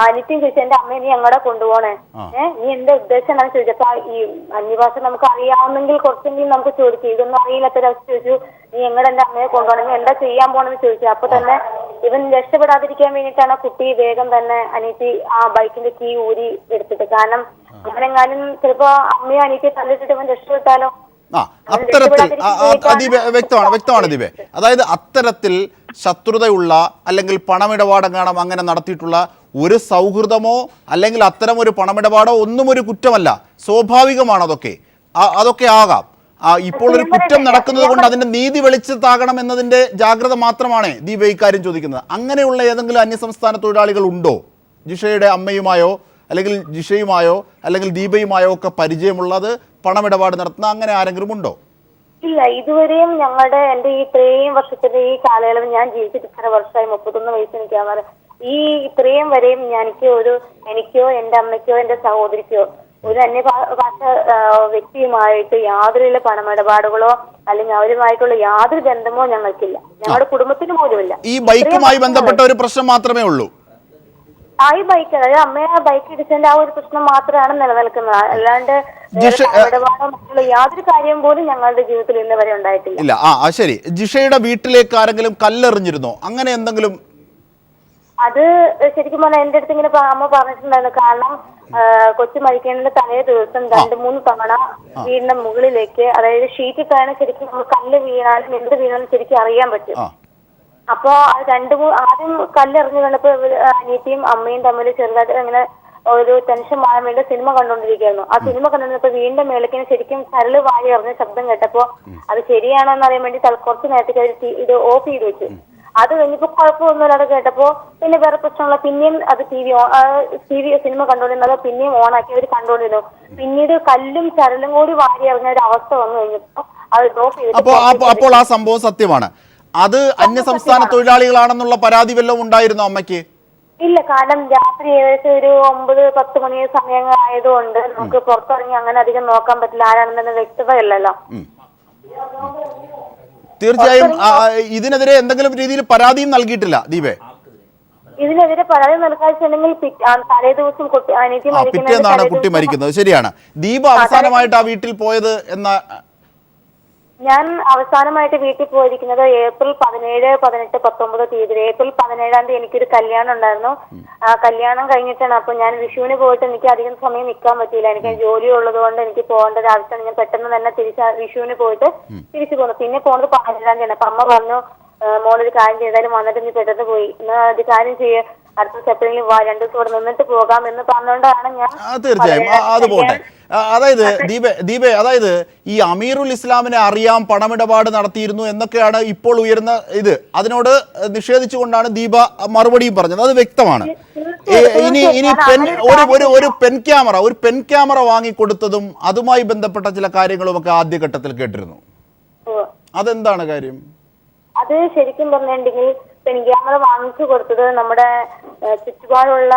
അനിത്യം ചോദിച്ചു, എന്റെ അമ്മയെ നീ എങ്ങോട്ടാ കൊണ്ടുപോണേ? നീ എന്റെ ഉദ്ദേശം എന്നാണ് ചോദിച്ചപ്പോ ഈ അന്യഭാഷ നമുക്ക് അറിയാവുന്നെങ്കിൽ കുറച്ചെങ്കിലും നമുക്ക് ചോദിച്ചു. ഇതൊന്നും അറിയില്ലാത്തൊരവസ്ഥ ചോദിച്ചു, നീ എങ്ങടെ എന്റെ അമ്മയെ കൊണ്ടുപോകണം, നീ എന്താ ചെയ്യാൻ പോണെന്ന് ചോദിച്ചു. അപ്പൊ തന്നെ ഇവൻ രക്ഷപ്പെടാതിരിക്കാൻ വേണ്ടിയിട്ടാണ് കുട്ടി വേഗം തന്നെ അനീറ്റി ആ ബൈക്കിന്റെ കീ ഊരി എടുത്തിട്ട്. കാരണം അങ്ങനെങ്ങാനും ചിലപ്പോ അമ്മയോ അനീറ്റിയെ തല്ലിട്ടിട്ട് ഇവൻ രക്ഷപ്പെട്ടാലോ അത്തരത്തിൽ വ്യക്തമാണ് ദീപേ. അതായത് അത്തരത്തിൽ ശത്രുതയുള്ള അല്ലെങ്കിൽ പണമിടപാടെങ്ങാണം അങ്ങനെ നടത്തിയിട്ടുള്ള ഒരു സൗഹൃദമോ അല്ലെങ്കിൽ അത്തരം ഒരു പണമിടപാടോ ഒന്നും ഒരു കുറ്റമല്ല, സ്വാഭാവികമാണ് അതൊക്കെ ആകാം. ഇപ്പോൾ ഒരു കുറ്റം നടക്കുന്നത് കൊണ്ട് അതിന്റെ നീതി വെളിച്ചത്താകണം എന്നതിന്റെ ജാഗ്രത മാത്രമാണ് ദീപ ഇക്കാര്യം ചോദിക്കുന്നത്. അങ്ങനെയുള്ള ഏതെങ്കിലും അന്യസംസ്ഥാന തൊഴിലാളികൾ ഉണ്ടോ? ജിഷയുടെ അമ്മയുമായോ അല്ലെങ്കിൽ ജിഷയുമായോ അല്ലെങ്കിൽ ദീപയുമായോ ഒക്കെ പരിചയമുള്ളത് പണമിടപാട് നടത്തുന്ന അങ്ങനെ ആരെങ്കിലും ഉണ്ടോ? ഇല്ല, ഇതുവരെയും എന്റെ ഈ ഇത്രയും വർഷത്തിന്റെ ഈ കാലയളവ് ഞാൻ ജീവിച്ചിട്ട് ഇത്ര വർഷമായി, 31 വയസ്സ് എനിക്കാവാറ്. ഈ ഇത്രയും വരെയും എനിക്കോ എന്റെ അമ്മയ്ക്കോ എന്റെ സഹോദരിക്കോ ഒരു അന്യഭാഷ വ്യക്തിയുമായിട്ട് യാതൊരു പണമിടപാടുകളോ അല്ലെങ്കിൽ അവരുമായിട്ടുള്ള യാതൊരു ബന്ധമോ ഞങ്ങൾക്കില്ല, ഞങ്ങളുടെ കുടുംബത്തിന് പോലുമില്ല. ഈ ബൈക്കുമായി ബന്ധപ്പെട്ട ഒരു പ്രശ്നം മാത്രമേ ഉള്ളൂ. ഈ ബൈക്ക്, അതായത് അമ്മയെ ബൈക്ക് ഇടിച്ചതിന്റെ ആ ഒരു പ്രശ്നം മാത്രമാണ് നിലനിൽക്കുന്നത്. അല്ലാണ്ട് ഇടപാടോ മറ്റുള്ള യാതൊരു കാര്യം പോലും ഞങ്ങളുടെ ജീവിതത്തിൽ ഇന്ന് വരെ ഉണ്ടായിട്ടില്ല. ഇല്ല. ശരി. ജിഷയുടെ വീട്ടിലേക്ക് ആരെങ്കിലും കല്ലെറിഞ്ഞിരുന്നോ? അങ്ങനെ എന്തെങ്കിലും? അത് ശരിക്കും പറഞ്ഞാൽ എന്റെ അടുത്ത് ഇങ്ങനെ അമ്മ പറഞ്ഞിട്ടുണ്ടായിരുന്നു. കാരണം കൊച്ചു മരിക്കുന്നതിന്റെ തലേ ദിവസം 2-3 തവണ വീടിന്റെ മുകളിലേക്ക്, അതായത് ഷീറ്റിൽ തന്നെ ശരിക്കും കല്ല് വീണാലും എന്ത് വീണാലും ശരിക്കും അറിയാൻ പറ്റും. അപ്പൊ അത് ആദ്യം കല്ലെറിഞ്ഞു കണ്ടപ്പോ അനിയത്തിയും അമ്മയും തമ്മിൽ ചെറുതായിട്ട് അങ്ങനെ ഒരു ടെൻഷൻ മാറാൻ വേണ്ടി സിനിമ കണ്ടോണ്ടിരിക്കുകയായിരുന്നു. ആ സിനിമ കണ്ടുകൊണ്ടിരുന്നപ്പോ വീടിന്റെ മേലേക്ക് ശരിക്കും കരള് വാരി എറിഞ്ഞ ശബ്ദം കേട്ടപ്പോ അത് ശരിയാണോ എന്ന് അറിയാൻ വേണ്ടി കുറച്ച് നേരത്തേക്ക് അവർ ഇത് ഓഫ് ചെയ്ത് വെച്ചു. അത് കഴിഞ്ഞപ്പോ കുഴപ്പമൊന്നുമില്ലാതെ കേട്ടപ്പോ പിന്നെ വേറെ പ്രശ്നമുള്ള പിന്നെയും അത് സിനിമ കണ്ടോണ്ടിരുന്നത് പിന്നെയും ഓണാക്കി അവർ കണ്ടോണ്ടിരുന്നു. പിന്നീട് കല്ലും ചരലും കൂടി വാരി എറിഞ്ഞ ഒരു അവസ്ഥ വന്നു കഴിഞ്ഞപ്പോ അത് ഓഫ് ചെയ്തു. അപ്പോൾ ആ സംഭവം സത്യമാണ്. അത് അന്യസംസ്ഥാന തൊഴിലാളികളാണെന്നുള്ള പരാതി വല്ലതും ഉണ്ടായിരുന്നോ അമ്മയ്ക്ക്? ഇല്ല, കാരണം രാത്രി ഏകദേശം ഒരു 9-10 മണി സമയങ്ങളായതുകൊണ്ട് നമുക്ക് പുറത്തിറങ്ങി അങ്ങനെ അധികം നോക്കാൻ പറ്റില്ല, ആരാണെന്ന് വ്യക്തതയില്ലല്ലോ. തീർച്ചയായും ഇതിനെതിരെ എന്തെങ്കിലും രീതിയിൽ പരാതിയും നൽകിയിട്ടില്ല ദീപേ? ഇതിനെതിരെ പരാതി നൽകാതിട്ടുണ്ടെങ്കിൽ തലേ ദിവസം പിറ്റേന്നാണ് കുട്ടി മരിക്കുന്നത്. ശരിയാണ്. ദീപ അവസാനമായിട്ട് ആ വീട്ടിൽ പോയത് എന്ന? ഞാൻ അവസാനമായിട്ട് വീട്ടിൽ പോയിരിക്കുന്നത് ഏപ്രിൽ 17, 18, 19 തീയതി. ഏപ്രിൽ 17-ാം തീയതി എനിക്കൊരു കല്യാണം ഉണ്ടായിരുന്നു. കല്യാണം കഴിഞ്ഞിട്ടാണ്. അപ്പൊ ഞാൻ വിഷുവിന് പോയിട്ട് എനിക്ക് അധികം സമയം നിൽക്കാൻ പറ്റിയില്ല. എനിക്ക് ജോലി ഉള്ളത് കൊണ്ട് എനിക്ക് പോകേണ്ട ഒരു ആവശ്യമാണ്. ഞാൻ പെട്ടെന്ന് തന്നെ വിഷുവിന് പോയിട്ട് തിരിച്ചു പോന്നു. പിന്നെ പോകുന്നത് 17-ാം തീയതി. അപ്പൊ അമ്മ പറഞ്ഞു, മോളൊരു കാര്യം ചെയ്താലും വന്നിട്ട് നീ പെട്ടെന്ന് പോയി ഒരു കാര്യം ചെയ്യേ, അടുത്ത എപ്പോഴെങ്കിലും 2 ദിവസം ഇവിടെ നിന്നിട്ട് പോകാം എന്ന് പറഞ്ഞുകൊണ്ടാണ് ഞാൻ. തീർച്ചയായും അത് പോട്ടെ. അതായത് ദീപേ, അതായത് ഈ അമീറുൽ ഇസ്ലാമിനെ അറിയാം, പണമിടപാട് നടത്തിയിരുന്നു എന്നൊക്കെയാണ് ഇപ്പോൾ ഉയരുന്ന ഇത്. അതിനോട് നിഷേധിച്ചുകൊണ്ടാണ് ദീപ മറുപടിയും പറഞ്ഞത്. അത് വ്യക്തമാണ്. ഇനി ഒരു പെൻ ക്യാമറ വാങ്ങിക്കൊടുത്തതും അതുമായി ബന്ധപ്പെട്ട ചില കാര്യങ്ങളും ഒക്കെ ആദ്യഘട്ടത്തിൽ കേട്ടിരുന്നു. അതെന്താണ് കാര്യം? അത് ശരിക്കും പറഞ്ഞിട്ടുണ്ടെങ്കിൽ പെൻ ക്യാമറ വാങ്ങിച്ചു കൊടുത്തത് നമ്മുടെ ചുറ്റുപാടുള്ള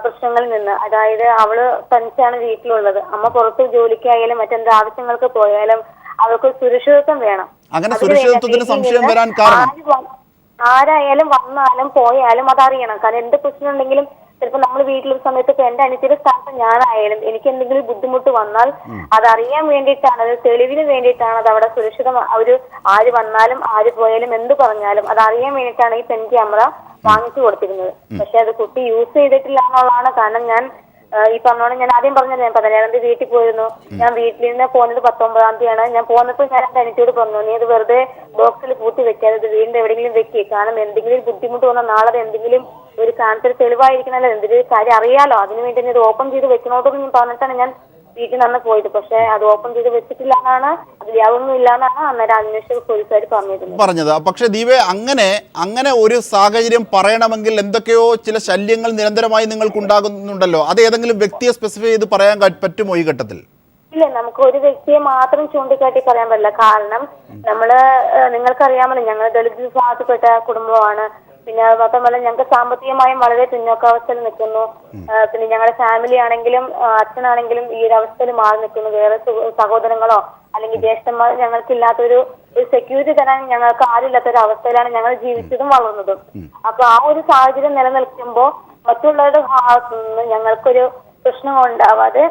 പ്രശ്നങ്ങളിൽ നിന്ന്. അതായത് അവള് തനിച്ചാണ് വീട്ടിലുള്ളത്. അമ്മ പുറത്ത് ജോലിക്കായാലും മറ്റെന്ത് ആവശ്യങ്ങൾക്ക് പോയാലും അവൾക്ക് സുരക്ഷിതത്വം വേണം. അങ്ങനെ സുരക്ഷിതത്വത്തിന് സംശയം വരാൻ കാരണം ആരായാലും വന്നാലും പോയാലും അതറിയണം. കാരണം എന്ത് പ്രശ്നം ഉണ്ടെങ്കിലും ചിലപ്പോൾ നമ്മൾ വീട്ടിലൊരു സമയത്ത് ഇപ്പൊ എന്റെ അനിയത്തിയുടെ സ്ഥാനത്ത് ഞാനായാലും എനിക്ക് എന്തെങ്കിലും ബുദ്ധിമുട്ട് വന്നാൽ അതറിയാൻ വേണ്ടിയിട്ടാണ്, അത് തെളിവിന് വേണ്ടിയിട്ടാണ് അത് അവിടെ സുരക്ഷിതം. ആര് വന്നാലും ആര് പോയാലും എന്ത് പറഞ്ഞാലും അത് അറിയാൻ വേണ്ടിയിട്ടാണ് ഈ പെൻ ക്യാമറ വാങ്ങിച്ചു കൊടുത്തിരുന്നത്. പക്ഷെ അത് കുട്ടി യൂസ് ചെയ്തിട്ടില്ല എന്നുള്ളതാണ്. കാരണം ഞാൻ ഈ പറഞ്ഞോണ്ട് ഞാൻ ആദ്യം പറഞ്ഞത്, ഞാൻ 17-ാം തീയതി വീട്ടിൽ പോയിരുന്നു. ഞാൻ വീട്ടിൽ നിന്ന് പോകുന്നത് 19-ാം തീയതിയാണ്. ഞാൻ പോകുന്നപ്പോൾ ഞാൻ എന്റെ അനിയത്തിയോട് പറഞ്ഞു, നീ അത് വെറുതെ ബോക്സിൽ പൂട്ടി വെക്കാതെ ഇത് വീണ്ടും എവിടെയെങ്കിലും വെക്കുക. കാരണം എന്തെങ്കിലും ബുദ്ധിമുട്ട് വന്നാൽ നാളെ എന്തെങ്കിലും ഒരു കാണിച്ചൊരു തെളിവായിരിക്കണല്ലോ, എന്തെങ്കിലും കാര്യം അറിയാലോ, അതിനുവേണ്ടി ഇത് ഓപ്പൺ ചെയ്ത് വെക്കണോട്ടൊന്നും ഞാൻ പറഞ്ഞിട്ടാണ് ഞാൻ വീട്ടിൽ നിന്ന് പോയത്. പക്ഷെ അത് ഓപ്പൺ ചെയ്ത് വെച്ചിട്ടില്ല എന്നാണ്, അത് യാതൊന്നും ഇല്ല എന്നാണ് അന്നേരം അന്വേഷക പോലീസുകാർ പറഞ്ഞത്. പക്ഷെ ദീപേ, അങ്ങനെ ഒരു സാഹചര്യം പറയണമെങ്കിൽ എന്തൊക്കെയോ ചില ശല്യങ്ങൾ നിരന്തരമായി നിങ്ങൾക്ക് ഉണ്ടാകുന്നുണ്ടല്ലോ. അത് ഏതെങ്കിലും വ്യക്തിയെ സ്പെസിഫൈ ചെയ്ത് പറയാൻ പറ്റുമോ ഈ ഘട്ടത്തിൽ? ഇല്ല, നമുക്ക് ഒരു വ്യക്തിയെ മാത്രം ചൂണ്ടിക്കാട്ടി പറയാൻ പറ്റില്ല. കാരണം നിങ്ങൾക്കറിയാമല്ലോ, ഞങ്ങൾ ദളിത് വിഭാഗത്തിൽപ്പെട്ട കുടുംബമാണ്. പിന്നെ മാത്രമല്ല ഞങ്ങൾക്ക് സാമ്പത്തികമായും വളരെ പിന്നോക്കാവസ്ഥയിൽ നിൽക്കുന്നു. പിന്നെ ഞങ്ങളുടെ ഫാമിലി ആണെങ്കിലും അച്ഛനാണെങ്കിലും ഈ ഒരു അവസ്ഥയിൽ മാറി നിൽക്കുന്നു. വേറെ സഹോദരങ്ങളോ അല്ലെങ്കിൽ ജ്യേഷ്ഠന്മാർ ഞങ്ങൾക്കില്ലാത്തൊരു സെക്യൂരിറ്റി തരാൻ ഞങ്ങൾക്ക് ആരില്ലാത്തൊരു അവസ്ഥയിലാണ് ഞങ്ങൾ ജീവിച്ചതും വളർന്നതും. അപ്പൊ ആ ഒരു സാഹചര്യം നിലനിൽക്കുമ്പോൾ മറ്റുള്ളവരുടെ ഭാഗത്തു നിന്ന് ഞങ്ങൾക്കൊരു പ്രശ്നം ഉണ്ടാവാതെ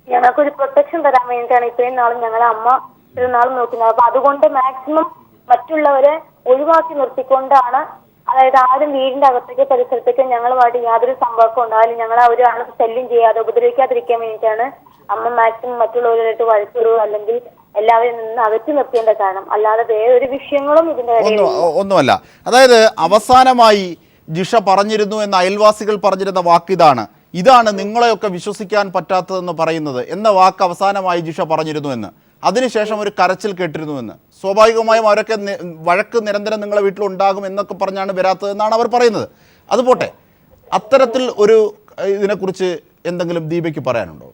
ഞങ്ങൾക്കൊരു പ്രൊട്ടക്ഷൻ തരാൻ വേണ്ടിയിട്ടാണ് ഇത്രയും നാളും ഞങ്ങളെ അമ്മ ഇത്രയും നാളും നോക്കുന്നത്. അപ്പൊ അതുകൊണ്ട് മാക്സിമം മറ്റുള്ളവരെ ഒഴിവാക്കി നിർത്തിക്കൊണ്ടാണ്, അതായത് ആരും വീടിന്റെ അകത്തേക്ക് പരിസരത്തേക്ക് ഞങ്ങളുമായിട്ട് യാതൊരു സമ്പർക്കം ഉണ്ടായാലും ഞങ്ങൾ ഒരാളെ ശല്യം ചെയ്യാതെ ഉപദ്രവിക്കാതിരിക്കാൻ വേണ്ടിയിട്ടാണ് അമ്മ മാക്സിമം മറ്റുള്ളവരായിട്ട് വഴക്കിടുക അല്ലെങ്കിൽ എല്ലാവരും നിന്ന് അകറ്റി നിർത്തേണ്ട കാരണം, അല്ലാതെ വേറൊരു വിഷയങ്ങളും ഇതിന്റെ ഇടയിൽ ഒന്നുമല്ല. അതായത് അവസാനമായി ജിഷ പറഞ്ഞിരുന്നു എന്ന് അയൽവാസികൾ പറഞ്ഞിരുന്ന വാക്ക് ഇതാണ് നിങ്ങളെയൊക്കെ വിശ്വസിക്കാൻ പറ്റാത്തതെന്ന് പറയുന്നത് എന്ന വാക്ക് അവസാനമായി ജിഷ പറഞ്ഞിരുന്നു എന്ന്. അതിനുശേഷം ഒരു കരച്ചിൽ കേട്ടിരുന്നുവെന്ന്. സ്വാഭാവികമായും അവരൊക്കെ വഴക്ക് നിരന്തരം നിങ്ങളെ വീട്ടിലുണ്ടാകും എന്നൊക്കെ പറഞ്ഞാണ് വരാത്തതെന്നാണ് അവർ പറയുന്നത്. അതുപോട്ടെ, അത്തരത്തിൽ ഒരു ഇതിനെക്കുറിച്ച് എന്തെങ്കിലും ദീപയ്ക്ക് പറയാനുണ്ടോ?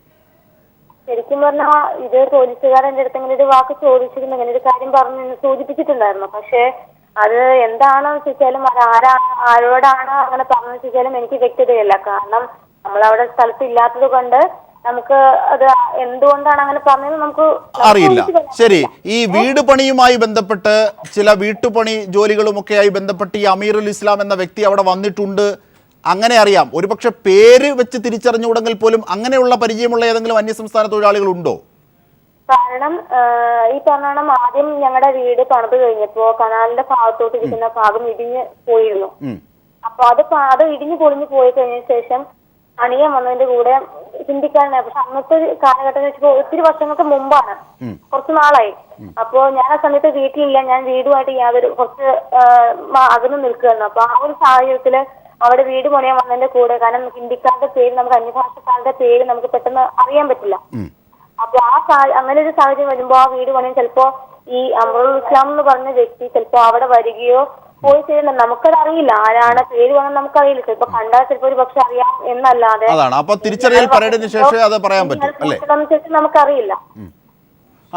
ശരിക്കും പറഞ്ഞാൽ ഇത് പോലീസുകാരൻ്റെ അടുത്ത് ഇങ്ങനെ ഒരു വാക്ക് ചോദിച്ചിരുന്നു, ഇങ്ങനെ ഒരു കാര്യം പറഞ്ഞ് സൂചിപ്പിച്ചിട്ടുണ്ടായിരുന്നു. പക്ഷേ അത് എന്താണെന്ന് ചോദിച്ചാലും അത് ആരോടാണ് അങ്ങനെ പറഞ്ഞു ചോദിച്ചാലും എനിക്ക് വ്യക്തതയില്ല. കാരണം നമ്മളവിടെ സ്ഥലത്ത് ഇല്ലാത്തത് കൊണ്ട് നമുക്ക് അത് എന്തുകൊണ്ടാണ് അങ്ങനെ പറഞ്ഞത് നമുക്ക് അറിയില്ല. ശരി, ഈ വീട് പണിയുമായി ബന്ധപ്പെട്ട് ചില വീട്ടുപണി ജോലികളുമൊക്കെയായി ബന്ധപ്പെട്ട് ഈ അമീറുൽ ഇസ്ലാം എന്ന വ്യക്തി അവിടെ വന്നിട്ടുണ്ട്, അങ്ങനെ അറിയാം. ഒരുപക്ഷെ പേര് വെച്ച് തിരിച്ചറിഞ്ഞുകൂടെങ്കിൽ പോലും അങ്ങനെയുള്ള പരിചയമുള്ള ഏതെങ്കിലും അന്യസംസ്ഥാന തൊഴിലാളികൾ ഉണ്ടോ? കാരണം ഈ പറഞ്ഞോണം ആദ്യം ഞങ്ങളുടെ വീട് പണിത് കഴിഞ്ഞപ്പോ കനാലിന്റെ ഭാഗത്തോട്ട് ഇരിക്കുന്ന ഭാഗം ഇടിഞ്ഞ് പോയിരുന്നു. അപ്പൊ അത് ഇടിഞ്ഞു പൊളിഞ്ഞു പോയി കഴിഞ്ഞ ശേഷം അണിയാൻ വന്നതിന്റെ കൂടെ ഹിന്ദിക്കാരനാണ്. പക്ഷെ അന്നത്തെ കാലഘട്ടം വെച്ചപ്പോ ഒത്തിരി വർഷങ്ങൾക്ക് മുമ്പാണ്, കുറച്ച് നാളായി. അപ്പോ ഞാൻ ആ സമയത്ത് വീട്ടിലില്ല, ഞാൻ വീടുമായിട്ട് യാതൊരു കുറച്ച് അകന്നു നിൽക്കുകയായിരുന്നു. അപ്പൊ ആ ഒരു സാഹചര്യത്തില് അവിടെ വീട് പണിയാൻ വന്നതിന്റെ കൂടെ, കാരണം ഹിന്ദിക്കാരുടെ പേര് നമുക്ക് അന്യഭാഷക്കാരുടെ പേര് നമുക്ക് പെട്ടെന്ന് അറിയാൻ പറ്റില്ല. അപ്പൊ അങ്ങനെ ഒരു സാഹചര്യം വരുമ്പോ ആ വീട് പണിയാൻ ചിലപ്പോ ഈ അമറുൽ ഇസ്ലാം എന്ന് പറഞ്ഞ വ്യക്തി ചിലപ്പോ അവിടെ വരികയോ പോയി ചെയ്യുന്നുണ്ട്. നമുക്കത് അറിയില്ല, ആരാണ് പേര് വേണം നമുക്കറിയില്ല. ചിലപ്പോ കണ്ടാൽ ചിലപ്പോ ഒരു പക്ഷെ അറിയാം എന്നല്ലാതെ തിരിച്ചറിയൽ പരേഡിന് ശേഷമേ അത് പറയാൻ പറ്റൂ അല്ലേ? നമുക്കറിയില്ല.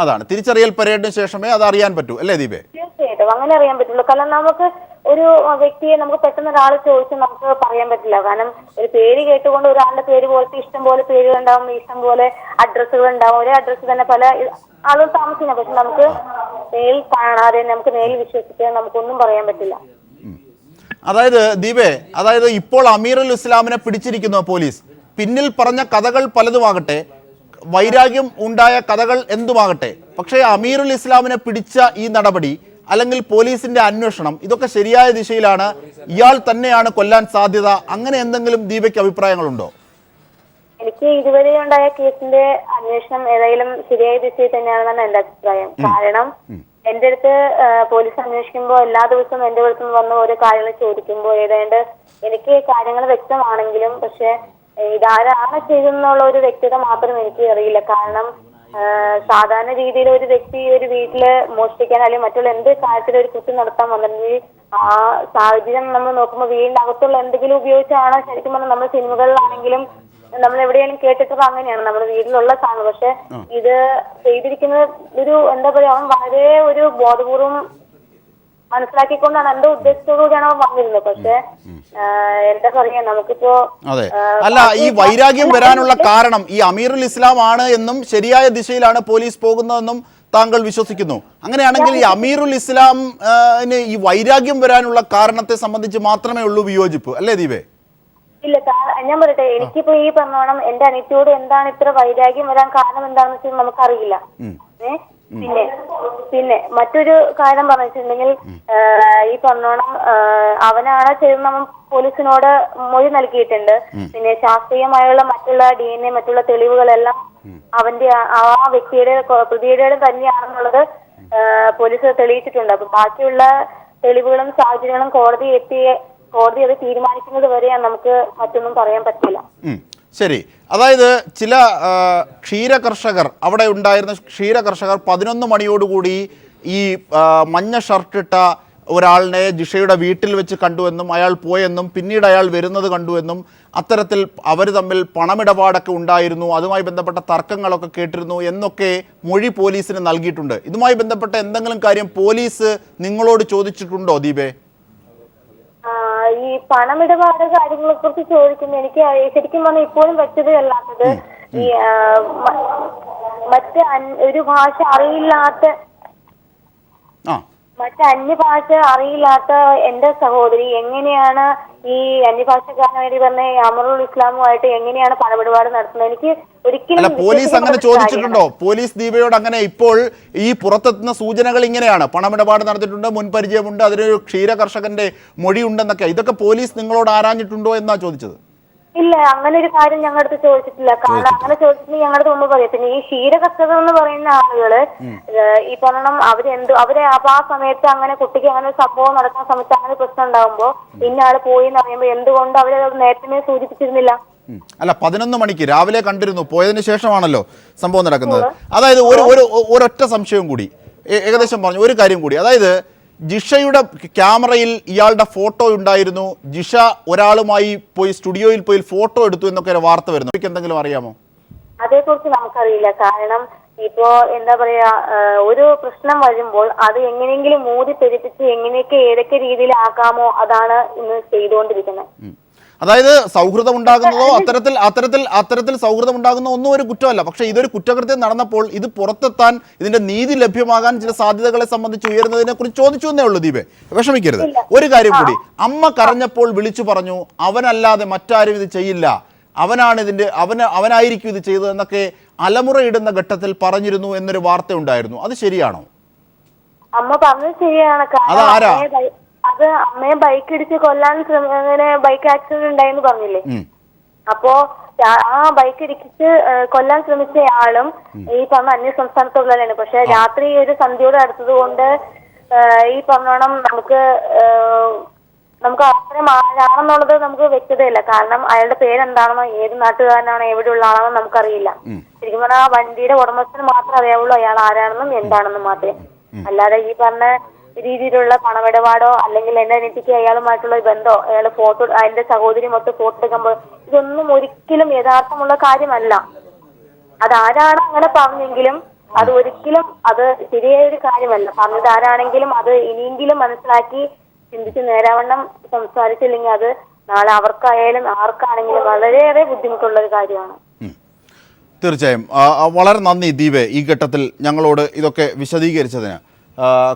അതാണ്, തിരിച്ചറിയൽ പരേഡിന് ശേഷമേ അത് അറിയാൻ പറ്റൂ അല്ലേ ദീപേ? തീർച്ചയായിട്ടും അങ്ങനെ അറിയാൻ പറ്റുള്ളൂ. കാരണം നമുക്ക് ഒരു വ്യക്തിയെ നമുക്ക് പെട്ടെന്ന് ഒരാൾ ചോദിച്ചാൽ നമുക്ക് പറയാൻ പറ്റില്ല. കാരണം ഒരു പേര് കേട്ടുകൊണ്ട് ഒരാളുടെ പേര് പോലത്തെ ഇഷ്ടം പോലെ പേരുകൾ ഉണ്ടാവും, ഇഷ്ടം പോലെ അഡ്രസ്സുകൾ ഉണ്ടാവും. ഒരേ അഡ്രസ്സ് തന്നെ പല ആളുകൾ താമസിക്കണം. പക്ഷെ നമുക്ക് നേരിൽ കാണാതെ നമുക്ക് നേരിൽ വിശ്വസിക്കാൻ നമുക്കൊന്നും പറയാൻ പറ്റില്ല. അതായത് ദീപേ, ഇപ്പോൾ അമീറുൽ ഇസ്ലാമിനെ പിടിച്ചിരിക്കുന്നു പോലീസ്. പിന്നിൽ പറഞ്ഞ കഥകൾ പലതുമാകട്ടെ, വൈരാഗ്യം ഉണ്ടായ കഥകൾ എന്തുമാകട്ടെ, പക്ഷേ അമീറുൽ ഇസ്ലാമിനെ പിടിച്ച ഈ നടപടി അല്ലെങ്കിൽ പോലീസിന്റെ അന്വേഷണം ഇതൊക്കെ ശരിയായ ദിശയിലാണ്, ഇയാൾ തന്നെയാണ് കൊല്ലാൻ സാധ്യത, അങ്ങനെ എന്തെങ്കിലും ദീപയ്ക്ക് അഭിപ്രായങ്ങളുണ്ടോ? എനിക്ക് ഇതുവരെ ഉണ്ടായ കേസിന്റെ അന്വേഷണം ഏതായാലും ശരിയായ ദിശയിൽ തന്നെയാണെന്നാണ് എന്റെ അഭിപ്രായം. കാരണം എന്റെ അടുത്ത് പോലീസ് അന്വേഷിക്കുമ്പോൾ എല്ലാ ദിവസവും എന്റെ അടുത്ത് വന്ന് ഓരോ കാര്യങ്ങൾ ചോദിക്കുമ്പോൾ ഏതാണ്ട് എനിക്ക് കാര്യങ്ങൾ വ്യക്തമാണെങ്കിലും പക്ഷെ ഇതാരാണ് ചെയ്തെന്നുള്ള ഒരു വ്യക്തത മാത്രം എനിക്ക് അറിയില്ല. കാരണം സാധാരണ രീതിയിൽ ഒരു വ്യക്തി ഒരു വീട്ടില് മോഷ്ടിക്കാൻ അല്ലെങ്കിൽ മറ്റുള്ള എന്ത് കാര്യത്തിൽ ഒരു കുറ്റം നടത്താൻ വന്നിട്ടുണ്ടെങ്കിൽ ആ സാഹചര്യം നമ്മൾ നോക്കുമ്പോൾ വീടിന്റെ അകത്തുള്ള എന്തെങ്കിലും ഉപയോഗിച്ചാണ് ശരിക്കും പറഞ്ഞാൽ നമ്മൾ സിനിമകളിലാണെങ്കിലും നമ്മൾ എവിടെയെങ്കിലും കേട്ടിട്ടത് അങ്ങനെയാണ് നമ്മുടെ വീട്ടിലുള്ള സാധനം. പക്ഷെ ഇത് ചെയ്തിരിക്കുന്നത് ഒരു എന്താ പറയാ, അവൻ വളരെ ഒരു ബോധപൂർവം മനസ്സിലാക്കിക്കൊണ്ടാണ് എന്റെ ഉദ്ദേശത്തോടുകൂടിയാണ് അവൻ വന്നിരുന്നത്. പക്ഷെ എന്താ പറയാ, നമുക്കിപ്പോ അല്ല, ഈ വൈരാഗ്യം വരാനുള്ള കാരണം ഈ അമീറുൽ ഇസ്ലാം ആണ് എന്നും ശരിയായ ദിശയിലാണ് പോലീസ് പോകുന്നതെന്നും താങ്കൾ വിശ്വസിക്കുന്നു. അങ്ങനെയാണെങ്കിൽ ഈ അമീറുൽ ഇസ്ലാമിന് ഈ വൈരാഗ്യം വരാനുള്ള കാരണത്തെ സംബന്ധിച്ച് മാത്രമേ ഉള്ളൂ വിയോജിപ്പ് അല്ലേ ദീപേ? ഇല്ല, ഞാൻ പറയട്ടെ, എനിക്കിപ്പോ ഈ പറഞ്ഞോണം എന്റെ അനിയത്തിയോട് എന്താണ് ഇത്ര വൈരാഗ്യം വരാൻ കാരണം എന്താണെന്ന് വെച്ചാൽ നമുക്കറിയില്ല. പിന്നെ മറ്റൊരു കാര്യം പറഞ്ഞിട്ടുണ്ടെങ്കിൽ ഈ പറഞ്ഞോണം അവനാണ് ചെയ്തെന്ന് അവൻ പോലീസിനോട് മൊഴി നൽകിയിട്ടുണ്ട്. പിന്നെ ശാസ്ത്രീയമായുള്ള മറ്റുള്ള DNA മറ്റുള്ള തെളിവുകളെല്ലാം അവന്റെ ആ വ്യക്തിയുടെ പ്രതിയുടെ തന്നെയാണെന്നുള്ളത് പോലീസ് തെളിയിച്ചിട്ടുണ്ട്. അപ്പൊ ബാക്കിയുള്ള തെളിവുകളും സാഹചര്യങ്ങളും കോടതി അത് തീരുമാനിക്കുന്നത് വരെയാണ് നമുക്ക് മറ്റൊന്നും പറയാൻ പറ്റില്ല. ശരി, അതായത് ചില ക്ഷീര കർഷകർ അവിടെ ഉണ്ടായിരുന്ന ക്ഷീര കർഷകർ 11 മണിയോടുകൂടി ഈ മഞ്ഞ ഷർട്ടിട്ട ഒരാളിനെ ജിഷയുടെ വീട്ടിൽ വെച്ച് കണ്ടുവെന്നും അയാൾ പോയെന്നും പിന്നീട് അയാൾ വരുന്നത് കണ്ടുവെന്നും അത്തരത്തിൽ അവർ തമ്മിൽ പണമിടപാടൊക്കെ ഉണ്ടായിരുന്നു, അതുമായി ബന്ധപ്പെട്ട തർക്കങ്ങളൊക്കെ കേട്ടിരുന്നു എന്നൊക്കെ മൊഴി പോലീസിന് നൽകിയിട്ടുണ്ട്. ഇതുമായി ബന്ധപ്പെട്ട എന്തെങ്കിലും കാര്യം പോലീസ് നിങ്ങളോട് ചോദിച്ചിട്ടുണ്ടോ ദീപേ? ഈ പണമിടപാട് കാര്യങ്ങളെ കുറിച്ച് ചോദിക്കുമ്പോൾ എനിക്ക് ശരിക്കും പറഞ്ഞാൽ ഇപ്പോഴും വ്യക്തതയല്ലാത്തത് ഈ ഒരു ഭാഷ അറിയില്ലാത്ത അന്യഭാഷ അറിയില്ലാത്ത എന്റെ സഹോദരി എങ്ങനെയാണ് ഈ അന്യഭാഷക്കാരനായി പറഞ്ഞ അമറുൽ ഇസ്ലാമുമായിട്ട് എങ്ങനെയാണ് പണമിടപാട് നടത്തുന്നത്? എനിക്ക് ഒരിക്കലും പോലീസ് അങ്ങനെ ചോദിച്ചിട്ടുണ്ടോ? പോലീസ് ദീപയോട് അങ്ങനെ ഇപ്പോൾ ഈ പുറത്തെത്തുന്ന സൂചനകൾ ഇങ്ങനെയാണ്, പണമിടപാട് നടത്തിയിട്ടുണ്ട്, മുൻപരിചയമുണ്ട്, അതിനൊരു ക്ഷീര കർഷകന്റെ മൊഴി ഉണ്ടെന്നൊക്കെ, ഇതൊക്കെ പോലീസ് നിങ്ങളോട് ആരാഞ്ഞിട്ടുണ്ടോ എന്നാ ചോദിച്ചത്? ഇല്ല, അങ്ങനെ ഒരു കാര്യം ഞങ്ങളുടെ അടുത്ത് ചോദിച്ചിട്ടില്ല. കാരണം അങ്ങനെ ചോദിച്ചിട്ടുണ്ടെങ്കിൽ ഞങ്ങളുടെ മുമ്പ് പറയും. പിന്നെ ഈ ക്ഷീരകർഷകർ എന്ന് പറയുന്ന ആളുകള് ഈ പറയണം അവരെ അപ്പൊ ആ സമയത്ത് അങ്ങനെ കുട്ടിക്ക് അങ്ങനെ ഒരു സംഭവം നടക്കുന്ന സമയത്ത് അങ്ങനെ പ്രശ്നം ഉണ്ടാകുമ്പോ ഇന്ന ആള് പോയി എന്ന് പറയുമ്പോ എന്തുകൊണ്ട് അവരെ നേരത്തെ സൂചിപ്പിച്ചിരുന്നില്ല? അല്ല, 11 മണിക്ക് രാവിലെ കണ്ടിരുന്നു, പോയതിനു ശേഷമാണല്ലോ സംഭവം നടക്കുന്നത്. അതായത് ഒരൊറ്റ സംശയം കൂടി ഏകദേശം പറഞ്ഞു, ഒരു കാര്യം കൂടി. അതായത് ജിഷയുടെ ക്യാമറയിൽ ഇയാളുടെ ഫോട്ടോ ഉണ്ടായിരുന്നു, ജിഷ ഒരാളുമായി പോയി സ്റ്റുഡിയോയിൽ പോയി ഫോട്ടോ എടുത്തു എന്നൊക്കെ ഒരു വാർത്ത വരുന്നു. എനിക്ക് എന്തെങ്കിലും അറിയാമോ? അതേക്കുറിച്ച് നമുക്കറിയില്ല. കാരണം ഇപ്പോ എന്താ പറയാ, ഒരു പ്രശ്നം വരുമ്പോൾ അത് എങ്ങനെയെങ്കിലും മൂടി പെരുപ്പിച്ച് എങ്ങനെയൊക്കെ ഏതൊക്കെ രീതിയിൽ ആക്കാമോ അതാണ് ഇന്ന് ചെയ്തുകൊണ്ടിരിക്കുന്നത്. അതായത് സൗഹൃദം ഉണ്ടാകുന്നതോ അത്തരത്തിൽ സൗഹൃദം ഉണ്ടാകുന്ന ഒന്നും ഒരു കുറ്റമല്ല. പക്ഷേ ഇതൊരു കുറ്റകൃത്യം നടന്നപ്പോൾ ഇത് പുറത്തെത്താൻ, ഇതിന്റെ നീതി ലഭ്യമാകാൻ ചില സാധ്യതകളെ സംബന്ധിച്ച് ഉയരുന്നതിനെ കുറിച്ച് ചോദിച്ചു എന്നേ ഉള്ളൂ. ദീപേ, വിഷമിക്കരുത്. ഒരു കാര്യം കൂടി, അമ്മ കരഞ്ഞപ്പോൾ വിളിച്ചു പറഞ്ഞു അവനല്ലാതെ മറ്റാരും ഇത് ചെയ്യില്ല, അവനായിരിക്കും ഇത് ചെയ്തതെന്നൊക്കെ അലമുറയിടുന്ന ഘട്ടത്തിൽ പറഞ്ഞിരുന്നു എന്നൊരു വാർത്ത ഉണ്ടായിരുന്നു. അത് ശരിയാണോ? അമ്മ പറഞ്ഞത് ശരിയാണ്. അത് അമ്മയെ ബൈക്ക് ഇടിച്ച് കൊല്ലാൻ അങ്ങനെ ബൈക്ക് ആക്സിഡന്റ് ഉണ്ടായെന്ന് പറഞ്ഞില്ലേ? അപ്പോ ആ ബൈക്ക് ഇടിച്ച് കൊല്ലാൻ ശ്രമിച്ചയാളും ഈ പറഞ്ഞ അന്യ സംസ്ഥാനത്തുള്ളവരാണ്. പക്ഷെ രാത്രി ഒരു സന്ധ്യയോട് അടുത്തത് കൊണ്ട് ഈ പറഞ്ഞോണം നമുക്ക് അത്രയും ആരാണെന്നുള്ളത് നമുക്ക് വ്യക്തതയില്ല. കാരണം അയാളുടെ പേരെന്താണെന്നോ ഏത് നാട്ടുകാരനാണോ എവിടെയുള്ള ആളാണോ നമുക്കറിയില്ല. ശരിക്കും പറഞ്ഞാൽ ആ വണ്ടിയുടെ ഉടമസ്ഥന് മാത്രമേ അറിയാവുള്ളൂ അയാൾ ആരാണെന്നും എന്താണെന്നും മാത്രമേ. അല്ലാതെ ഈ പറഞ്ഞ രീതിയിലുള്ള പണമിടപാടോ അല്ലെങ്കിൽ എന്റെ അനിയത്തിക്ക് അയാളുമായിട്ടുള്ള ബന്ധമോ അയാളെ ഫോട്ടോ അതിന്റെ സഹോദരി മൊത്തം ഫോട്ടോ എടുക്കുമ്പോൾ ഇതൊന്നും ഒരിക്കലും യഥാർത്ഥമുള്ള കാര്യമല്ല. അതാരാണ് അങ്ങനെ പറഞ്ഞെങ്കിലും അത് ഒരിക്കലും അത് ശരിയായ ഒരു കാര്യമല്ല. പറഞ്ഞത് ആരാണെങ്കിലും അത് ഇനിയെങ്കിലും മനസ്സിലാക്കി ചിന്തിച്ച് നേരാവണ്ണം സംസാരിച്ചില്ലെങ്കിൽ അത് നാളെ അവർക്കായാലും ആർക്കാണെങ്കിലും വളരെയേറെ ബുദ്ധിമുട്ടുള്ള ഒരു കാര്യമാണ്. തീർച്ചയായും വളരെ നന്ദി ദീപേ, ഈ ഘട്ടത്തിൽ ഞങ്ങളോട് ഇതൊക്കെ വിശദീകരിച്ചതിന്.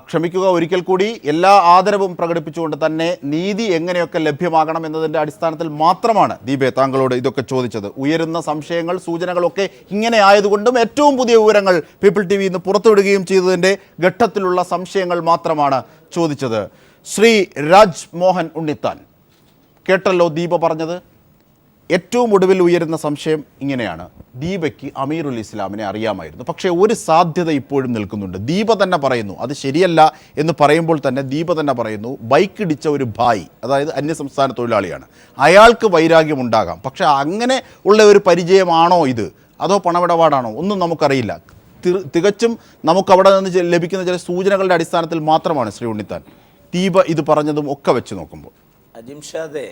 ക്ഷമിക്കുക ഒരിക്കൽ കൂടി. എല്ലാ ആദരവും പ്രകടിപ്പിച്ചുകൊണ്ട് തന്നെ നീതി എങ്ങനെയൊക്കെ ലഭ്യമാകണം എന്നതിൻ്റെ അടിസ്ഥാനത്തിൽ മാത്രമാണ് ദീപേ താങ്കളോട് ഇതൊക്കെ ചോദിച്ചത്. ഉയരുന്ന സംശയങ്ങൾ, സൂചനകളൊക്കെ ഇങ്ങനെ ആയതുകൊണ്ടും ഏറ്റവും പുതിയ വിവരങ്ങൾ പീപ്പിൾ TV ഇന്ന് പുറത്തുവിടുകയും ചെയ്തതിൻ്റെ ഘട്ടത്തിലുള്ള സംശയങ്ങൾ മാത്രമാണ് ചോദിച്ചത്. ശ്രീ രാജ് മോഹൻ ഉണ്ണിത്താൻ, കേട്ടല്ലോ ദീപ പറഞ്ഞത്. ഏറ്റവും ഒടുവിൽ ഉയരുന്ന സംശയം ഇങ്ങനെയാണ്: ദീപയ്ക്ക് അമീറുൽ ഇസ്ലാമിനെ അറിയാമായിരുന്നു. പക്ഷേ ഒരു സാധ്യത ഇപ്പോഴും നിൽക്കുന്നുണ്ട്. ദീപ തന്നെ പറയുന്നു, അത് ശരിയല്ല എന്ന് പറയുമ്പോൾ തന്നെ ദീപ തന്നെ പറയുന്നു, ബൈക്ക് ഇടിച്ച ഒരു ഭായ്, അതായത് അന്യസംസ്ഥാന തൊഴിലാളിയാണ്, അയാൾക്ക് വൈരാഗ്യമുണ്ടാകാം. പക്ഷേ അങ്ങനെ ഉള്ള ഒരു പരിചയമാണോ ഇത്, അതോ പണമിടപാടാണോ, ഒന്നും നമുക്കറിയില്ല. തികച്ചും നമുക്കവിടെ നിന്ന് ലഭിക്കുന്ന ചില സൂചനകളുടെ അടിസ്ഥാനത്തിൽ മാത്രമാണ് ശ്രീ ഉണ്ണിത്താൻ ദീപ ഇത് പറഞ്ഞതും ഒക്കെ വെച്ച് നോക്കുമ്പോൾ. അജിംഷാദെ,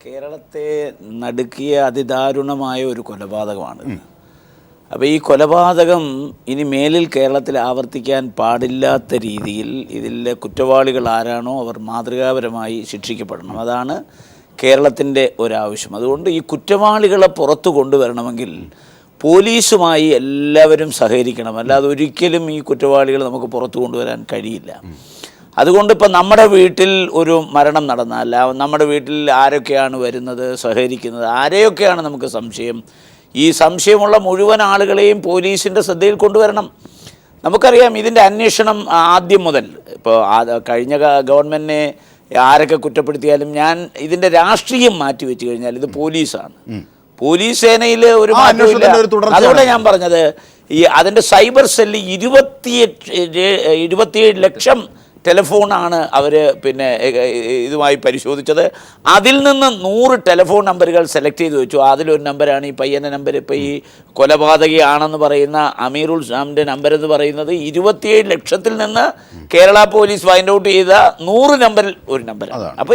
കേരളത്തെ നടുക്കിയ അതിദാരുണമായ ഒരു കൊലപാതകമാണ്. അപ്പോൾ ഈ കൊലപാതകം ഇനി മേലിൽ കേരളത്തിൽ ആവർത്തിക്കാൻ പാടില്ലാത്ത രീതിയിൽ ഇതിലെ കുറ്റവാളികൾ ആരാണോ അവർ മാതൃകാപരമായി ശിക്ഷിക്കപ്പെടണം. അതാണ് കേരളത്തിൻ്റെ ഒരാവശ്യം. അതുകൊണ്ട് ഈ കുറ്റവാളികളെ പുറത്തു കൊണ്ടുവരണമെങ്കിൽ പോലീസുമായി എല്ലാവരും സഹകരിക്കണം. അല്ലാതെ ഒരിക്കലും ഈ കുറ്റവാളികൾ നമുക്ക് പുറത്തു കൊണ്ടുവരാൻ കഴിയില്ല. അതുകൊണ്ട് ഇപ്പം നമ്മുടെ വീട്ടിൽ ഒരു മരണം നടന്നാൽ നമ്മുടെ വീട്ടിൽ ആരൊക്കെയാണ് വരുന്നത്, സഹകരിക്കുന്നത്, ആരെയൊക്കെയാണ് നമുക്ക് സംശയം, ഈ സംശയമുള്ള മുഴുവൻ ആളുകളെയും പോലീസിൻ്റെ ശ്രദ്ധയിൽ കൊണ്ടുവരണം. നമുക്കറിയാം ഇതിൻ്റെ അന്വേഷണം ആദ്യം മുതൽ, ഇപ്പോൾ കഴിഞ്ഞ ഗവൺമെൻറ്റിനെ ആരൊക്കെ കുറ്റപ്പെടുത്തിയാലും ഞാൻ ഇതിൻ്റെ രാഷ്ട്രീയം മാറ്റി വെച്ച് കഴിഞ്ഞാൽ ഇത് പോലീസാണ്. പോലീസ് സേനയിൽ ഒരു മാറ്റമില്ല. അതുകൊണ്ട് ഞാൻ പറഞ്ഞത് അതിൻ്റെ സൈബർ സെല്ല് 27 ലക്ഷം ടെലിഫോണാണ് അവർ ഇതുമായി പരിശോധിച്ചത്. അതിൽ നിന്ന് 100 ടെലിഫോൺ നമ്പറുകൾ സെലക്ട് ചെയ്ത് വെച്ചു. അതിലൊരു നമ്പറാണ് ഈ പയ്യൻ്റെ നമ്പർ. ഇപ്പോൾ ഈ കൊലപാതകയാണെന്ന് പറയുന്ന അമീറുൽ ഇസ്ലാമിൻ്റെ നമ്പർ എന്ന് പറയുന്നത് 27 ലക്ഷത്തിൽ നിന്ന് കേരള പോലീസ് ഫൈൻഡ് ഔട്ട് ചെയ്ത 100 നമ്പറിൽ ഒരു നമ്പറാണ്. അപ്പോൾ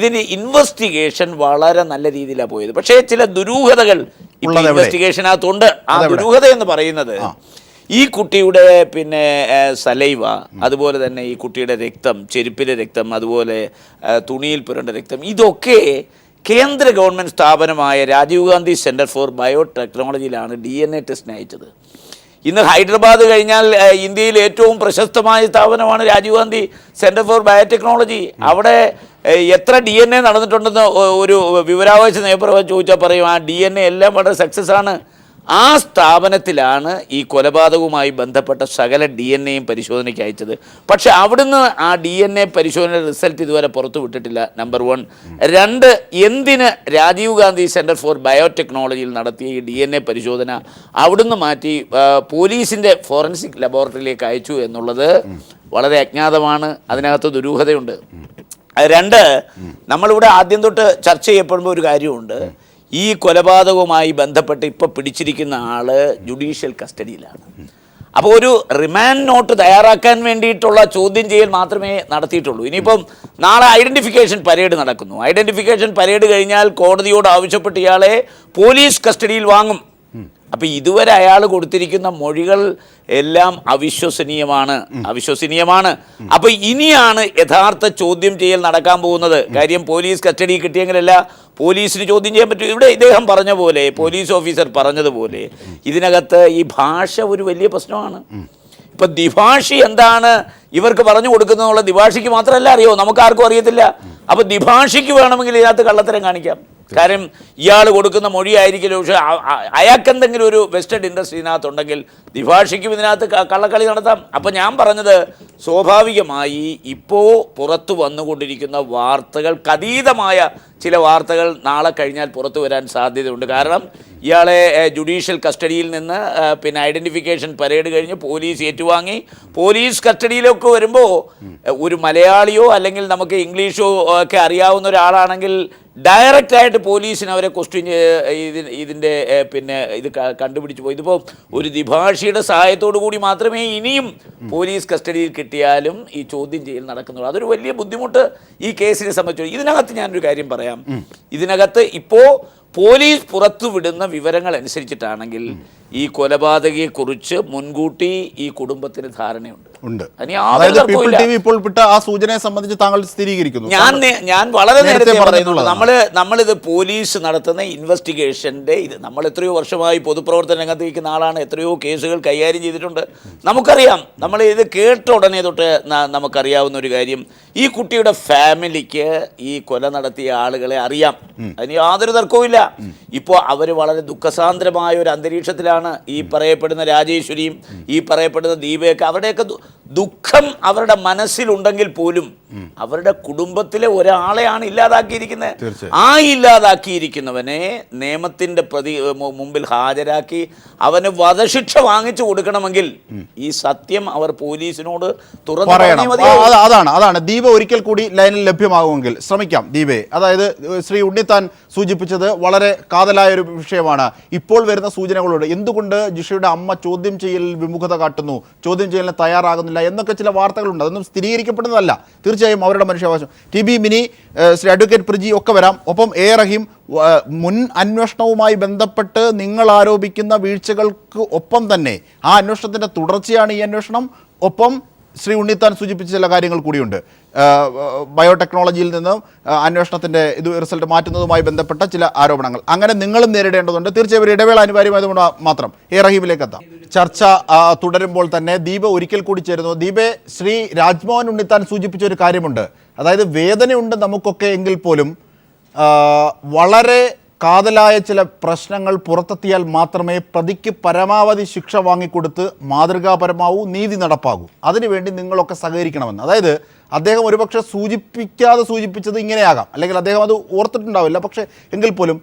ഇതിന് ഇൻവെസ്റ്റിഗേഷൻ വളരെ നല്ല രീതിയിലാണ് പോയത്. പക്ഷേ ചില ദുരൂഹതകൾ ഇൻവെസ്റ്റിഗേഷനകത്തുണ്ട്. ആ ദുരൂഹത എന്ന് പറയുന്നത് ഈ കുട്ടിയുടെ സലൈവ, അതുപോലെ തന്നെ ഈ കുട്ടിയുടെ രക്തം, ചെരുപ്പിലെ രക്തം, അതുപോലെ തുണിയിൽ പുരണ്ട രക്തം, ഇതൊക്കെ കേന്ദ്ര ഗവൺമെൻറ് സ്ഥാപനമായ രാജീവ് ഗാന്ധി സെൻറ്റർ ഫോർ ബയോടെക്നോളജിയിലാണ് DNA ടെസ്റ്റിന് അയച്ചത്. ഇന്ന് ഹൈദരാബാദ് കഴിഞ്ഞാൽ ഇന്ത്യയിൽ ഏറ്റവും പ്രശസ്തമായ സ്ഥാപനമാണ് Rajiv Gandhi centre for biotechnology. അവിടെ എത്ര DNA നടന്നിട്ടുണ്ടെന്ന് ഒരു വിവരാവകാശ നിയമപ്രകാരം ചോദിച്ചാൽ പറയും ആ DNA എല്ലാം വളരെ സക്സസ് ആണ്. ആ സ്ഥാപനത്തിലാണ് ഈ കൊലപാതകവുമായി ബന്ധപ്പെട്ട സകല DNA പരിശോധനയ്ക്ക് അയച്ചത്. പക്ഷെ അവിടുന്ന് ആ DNA പരിശോധന റിസൾട്ട് ഇതുവരെ പുറത്തു വിട്ടിട്ടില്ല, നമ്പർ 1. 2, എന്തിന് രാജീവ് ഗാന്ധി സെൻറ്റർ ഫോർ ബയോടെക്നോളജിയിൽ നടത്തിയ ഈ DNA പരിശോധന അവിടുന്ന് മാറ്റി പോലീസിൻ്റെ ഫോറൻസിക് ലബോറട്ടറിയിലേക്ക് അയച്ചു എന്നുള്ളത് വളരെ അജ്ഞാതമാണ്. അതിനകത്ത് ദുരൂഹതയുണ്ട്. 2, നമ്മളിവിടെ ആദ്യം തൊട്ട് ചർച്ച ചെയ്യപ്പെടുമ്പോൾ ഒരു കാര്യമുണ്ട്. ഈ കൊലപാതകവുമായി ബന്ധപ്പെട്ട് ഇപ്പോൾ പിടിച്ചിരിക്കുന്ന ആള് ജുഡീഷ്യൽ കസ്റ്റഡിയിലാണ്. അപ്പോൾ ഒരു റിമാൻഡ് നോട്ട് തയ്യാറാക്കാൻ വേണ്ടിയിട്ടുള്ള ചോദ്യം ചെയ്യൽ മാത്രമേ നടത്തിയിട്ടുള്ളൂ. ഇനിയിപ്പം നാളെ ഐഡൻറ്റിഫിക്കേഷൻ പരേഡ് നടക്കുന്നു. ഐഡൻറ്റിഫിക്കേഷൻ പരേഡ് കഴിഞ്ഞാൽ കോടതിയോട് ആവശ്യപ്പെട്ട് ഇയാളെ പോലീസ് കസ്റ്റഡിയിൽ വാങ്ങും. അപ്പം ഇതുവരെ അയാൾ കൊടുത്തിരിക്കുന്ന മൊഴികൾ എല്ലാം അവിശ്വസനീയമാണ്. അപ്പോൾ ഇനിയാണ് യഥാർത്ഥ ചോദ്യം ചെയ്യൽ നടക്കാൻ പോകുന്നത്. കാര്യം പോലീസ് കസ്റ്റഡി കിട്ടിയെങ്കിലല്ല പോലീസിന് ചോദ്യം ചെയ്യാൻ പറ്റും. ഇവിടെ ഇദ്ദേഹം പറഞ്ഞ പോലെ, പോലീസ് ഓഫീസർ പറഞ്ഞതുപോലെ, ഇതിനകത്ത് ഈ ഭാഷ ഒരു വലിയ പ്രശ്നമാണ്. ഇപ്പം ദ്വിഭാഷി എന്താണ് ഇവർക്ക് പറഞ്ഞു കൊടുക്കുന്നതെന്നുള്ള ദ്വിഭാഷിക്ക് മാത്രമല്ല അറിയോ, നമുക്കാർക്കും അറിയത്തില്ല. അപ്പോൾ ദ്വിഭാഷിക്ക് വേണമെങ്കിൽ ഇതിനകത്ത് കള്ളത്തരം കാണിക്കാം. കാര്യം ഇയാൾ കൊടുക്കുന്ന മൊഴിയായിരിക്കില്ല, പക്ഷേ അയാൾക്ക് എന്തെങ്കിലും ഒരു വെസ്റ്റഡ് ഇൻട്രസ്റ്റ് ഇതിനകത്തുണ്ടെങ്കിൽ ദ്വിഭാഷിക്കും ഇതിനകത്ത് കള്ളക്കളി നടത്താം. അപ്പം ഞാൻ പറഞ്ഞത്, സ്വാഭാവികമായി ഇപ്പോൾ പുറത്തു വന്നുകൊണ്ടിരിക്കുന്ന വാർത്തകൾക്ക് അതീതമായ ചില വാർത്തകൾ നാളെ കഴിഞ്ഞാൽ പുറത്തു വരാൻ സാധ്യതയുണ്ട്. കാരണം ഇയാളെ ജുഡീഷ്യൽ കസ്റ്റഡിയിൽ നിന്ന് പിന്നെ ഐഡൻറ്റിഫിക്കേഷൻ പരേഡ് കഴിഞ്ഞ് പോലീസ് ഏറ്റുവാങ്ങി പോലീസ് കസ്റ്റഡിയിലൊക്കെ വരുമ്പോൾ ഒരു മലയാളിയോ അല്ലെങ്കിൽ നമുക്ക് ഇംഗ്ലീഷോ ഒക്കെ അറിയാവുന്ന ഒരാളാണെങ്കിൽ ഡയറക്റ്റായിട്ട് പോലീസിന് അവരെ ക്വസ്റ്റ്യൻ ഇതിൻ്റെ പിന്നെ ഇത് കണ്ടുപിടിച്ച് പോയി. ഇതിപ്പോൾ ഒരു ദ്വിഭാഷിയുടെ സഹായത്തോടു കൂടി മാത്രമേ ഇനിയും പോലീസ് കസ്റ്റഡിയിൽ കിട്ടിയാലും ഈ ചോദ്യം ചെയ്യൽ നടക്കുന്നുള്ളൂ. അതൊരു വലിയ ബുദ്ധിമുട്ട് ഈ കേസിനെ സംബന്ധിച്ചു. ഇതിനകത്ത് ഞാനൊരു കാര്യം പറയാം. ഇതിനകത്ത് ഇപ്പോൾ പോലീസ് പുറത്തുവിടുന്ന വിവരങ്ങൾ അനുസരിച്ചിട്ടാണെങ്കിൽ ഈ കൊലപാതകയെക്കുറിച്ച് മുൻകൂട്ടി ഈ കുടുംബത്തിന് ധാരണയുണ്ട്. ഇപ്പോൾ വിട്ട ആ സൂചനയെ സംബന്ധിച്ച് താങ്കൾ സ്ഥിരീകരിക്കുന്നു. ഞാൻ വളരെ നേരത്തെ പറയുന്നുള്ളൂ, നമ്മളിത് പോലീസ് നടത്തുന്ന ഇൻവെസ്റ്റിഗേഷൻ്റെ ഇത് നമ്മൾ എത്രയോ വർഷമായി പൊതുപ്രവർത്തന രംഗത്ത് നിൽക്കുന്ന ആളാണ്. എത്രയോ കേസുകൾ കൈകാര്യം ചെയ്തിട്ടുണ്ട്. നമുക്കറിയാം. നമ്മൾ ഇത് കേട്ട ഉടനെ തൊട്ട് നമുക്കറിയാവുന്ന ഒരു കാര്യം, ഈ കുട്ടിയുടെ ഫാമിലിക്ക് ഈ കൊല നടത്തിയ ആളുകളെ അറിയാം. അതിന് യാതൊരു തർക്കവുമില്ല. ഇപ്പോൾ അവർ വളരെ ദുഃഖസാന്ദ്രമായ ഒരു അന്തരീക്ഷത്തിലാണ്. ഈ പറയപ്പെടുന്ന രാജേശ്വരിയും ഈ പറയപ്പെടുന്ന ദീപയൊക്കെ, അവരുടെയൊക്കെ ദുഃഖം അവരുടെ മനസ്സിലുണ്ടെങ്കിൽ പോലും അവരുടെ കുടുംബത്തിലെ ഒരാളെയാണ് ഇല്ലാതാക്കിയിരിക്കുന്നത്. ആ ഇല്ലാതാക്കിയിരിക്കുന്നവനെ നിയമത്തിന്റെ മുമ്പിൽ ഹാജരാക്കി അവന് വധശിക്ഷ വാങ്ങിച്ചു കൊടുക്കണമെങ്കിൽ ഈ സത്യം അവർ പോലീസിനോട് തുറന്നു പറയണം. അതാണ് ദീപ ഒരിക്കൽ കൂടി ലൈനിൽ ലഭ്യമാകുമെങ്കിൽ ശ്രമിക്കാം. ദീപേ, അതായത് ശ്രീ ഉണ്ണിത്താൻ സൂചിപ്പിച്ചത് വളരെ കാതലായ ഒരു വിഷയമാണ്. ഇപ്പോൾ വരുന്ന സൂചനകളോട് എന്തുകൊണ്ട് ജിഷയുടെ അമ്മ ചോദ്യം ചെയ്യലിൽ വിമുഖത കാട്ടുന്നു, ചോദ്യം ചെയ്യലിന് തയ്യാറാകുന്നില്ല എന്നൊക്കെ ചില വാർത്തകളുണ്ട്. അതൊന്നും സ്ഥിരീകരിക്കപ്പെടുന്നതല്ല. തീർച്ചയായും അവരുടെ മനുഷ്യാവകാശം. TB mini, Shri advocate Priji ഒക്കെ വരാം. ഒപ്പം A റഹീം, മുൻ അന്വേഷണവുമായി ബന്ധപ്പെട്ട് നിങ്ങൾ ആരോപിക്കുന്ന വീഴ്ചകൾക്ക് ഒപ്പം തന്നെ ആ അന്വേഷണത്തിൻ്റെ തുടർച്ചയാണ് ഈ അന്വേഷണം. ഒപ്പം ശ്രീ ഉണ്ണിത്താൻ സൂചിപ്പിച്ച ചില കാര്യങ്ങൾ കൂടിയുണ്ട്. ബയോടെക്നോളജിയിൽ നിന്ന് അന്വേഷണത്തിൻ്റെ ഇത് റിസൾട്ട് മാറ്റുന്നതുമായി ബന്ധപ്പെട്ട ചില ആരോപണങ്ങൾ അങ്ങനെ നിങ്ങളും നേരിടേണ്ടതുണ്ട്. തീർച്ചയായും ഒരു ഇടവേള അനിവാര്യമായതുകൊണ്ട് മാത്രം A റഹീമിലേക്ക് എത്താം. ചർച്ച തുടരുമ്പോൾ തന്നെ ദീപ ഒരിക്കൽ കൂടി ചേരുന്നു. ദീപെ, ശ്രീ രാജ്മോഹൻ ഉണ്ണിത്താൻ സൂചിപ്പിച്ച ഒരു കാര്യമുണ്ട്. അതായത് വേദനയുണ്ട് നമുക്കൊക്കെ എങ്കിൽ പോലും വളരെ കാതലായ ചില പ്രശ്നങ്ങൾ പുറത്തെത്തിയാൽ മാത്രമേ പ്രതിക്ക് പരമാവധി ശിക്ഷ വാങ്ങിക്കൊടുത്ത് മാതൃകാപരമാവൂ, നീതി നടപ്പാകൂ. അതിനുവേണ്ടി നിങ്ങളൊക്കെ സഹകരിക്കണമെന്ന്. അതായത് അദ്ദേഹം ഒരുപക്ഷെ സൂചിപ്പിച്ചത് ഇങ്ങനെയാകാം, അല്ലെങ്കിൽ അദ്ദേഹം അത് ഓർത്തിട്ടുണ്ടാവില്ല. പക്ഷേ എങ്കിൽ പോലും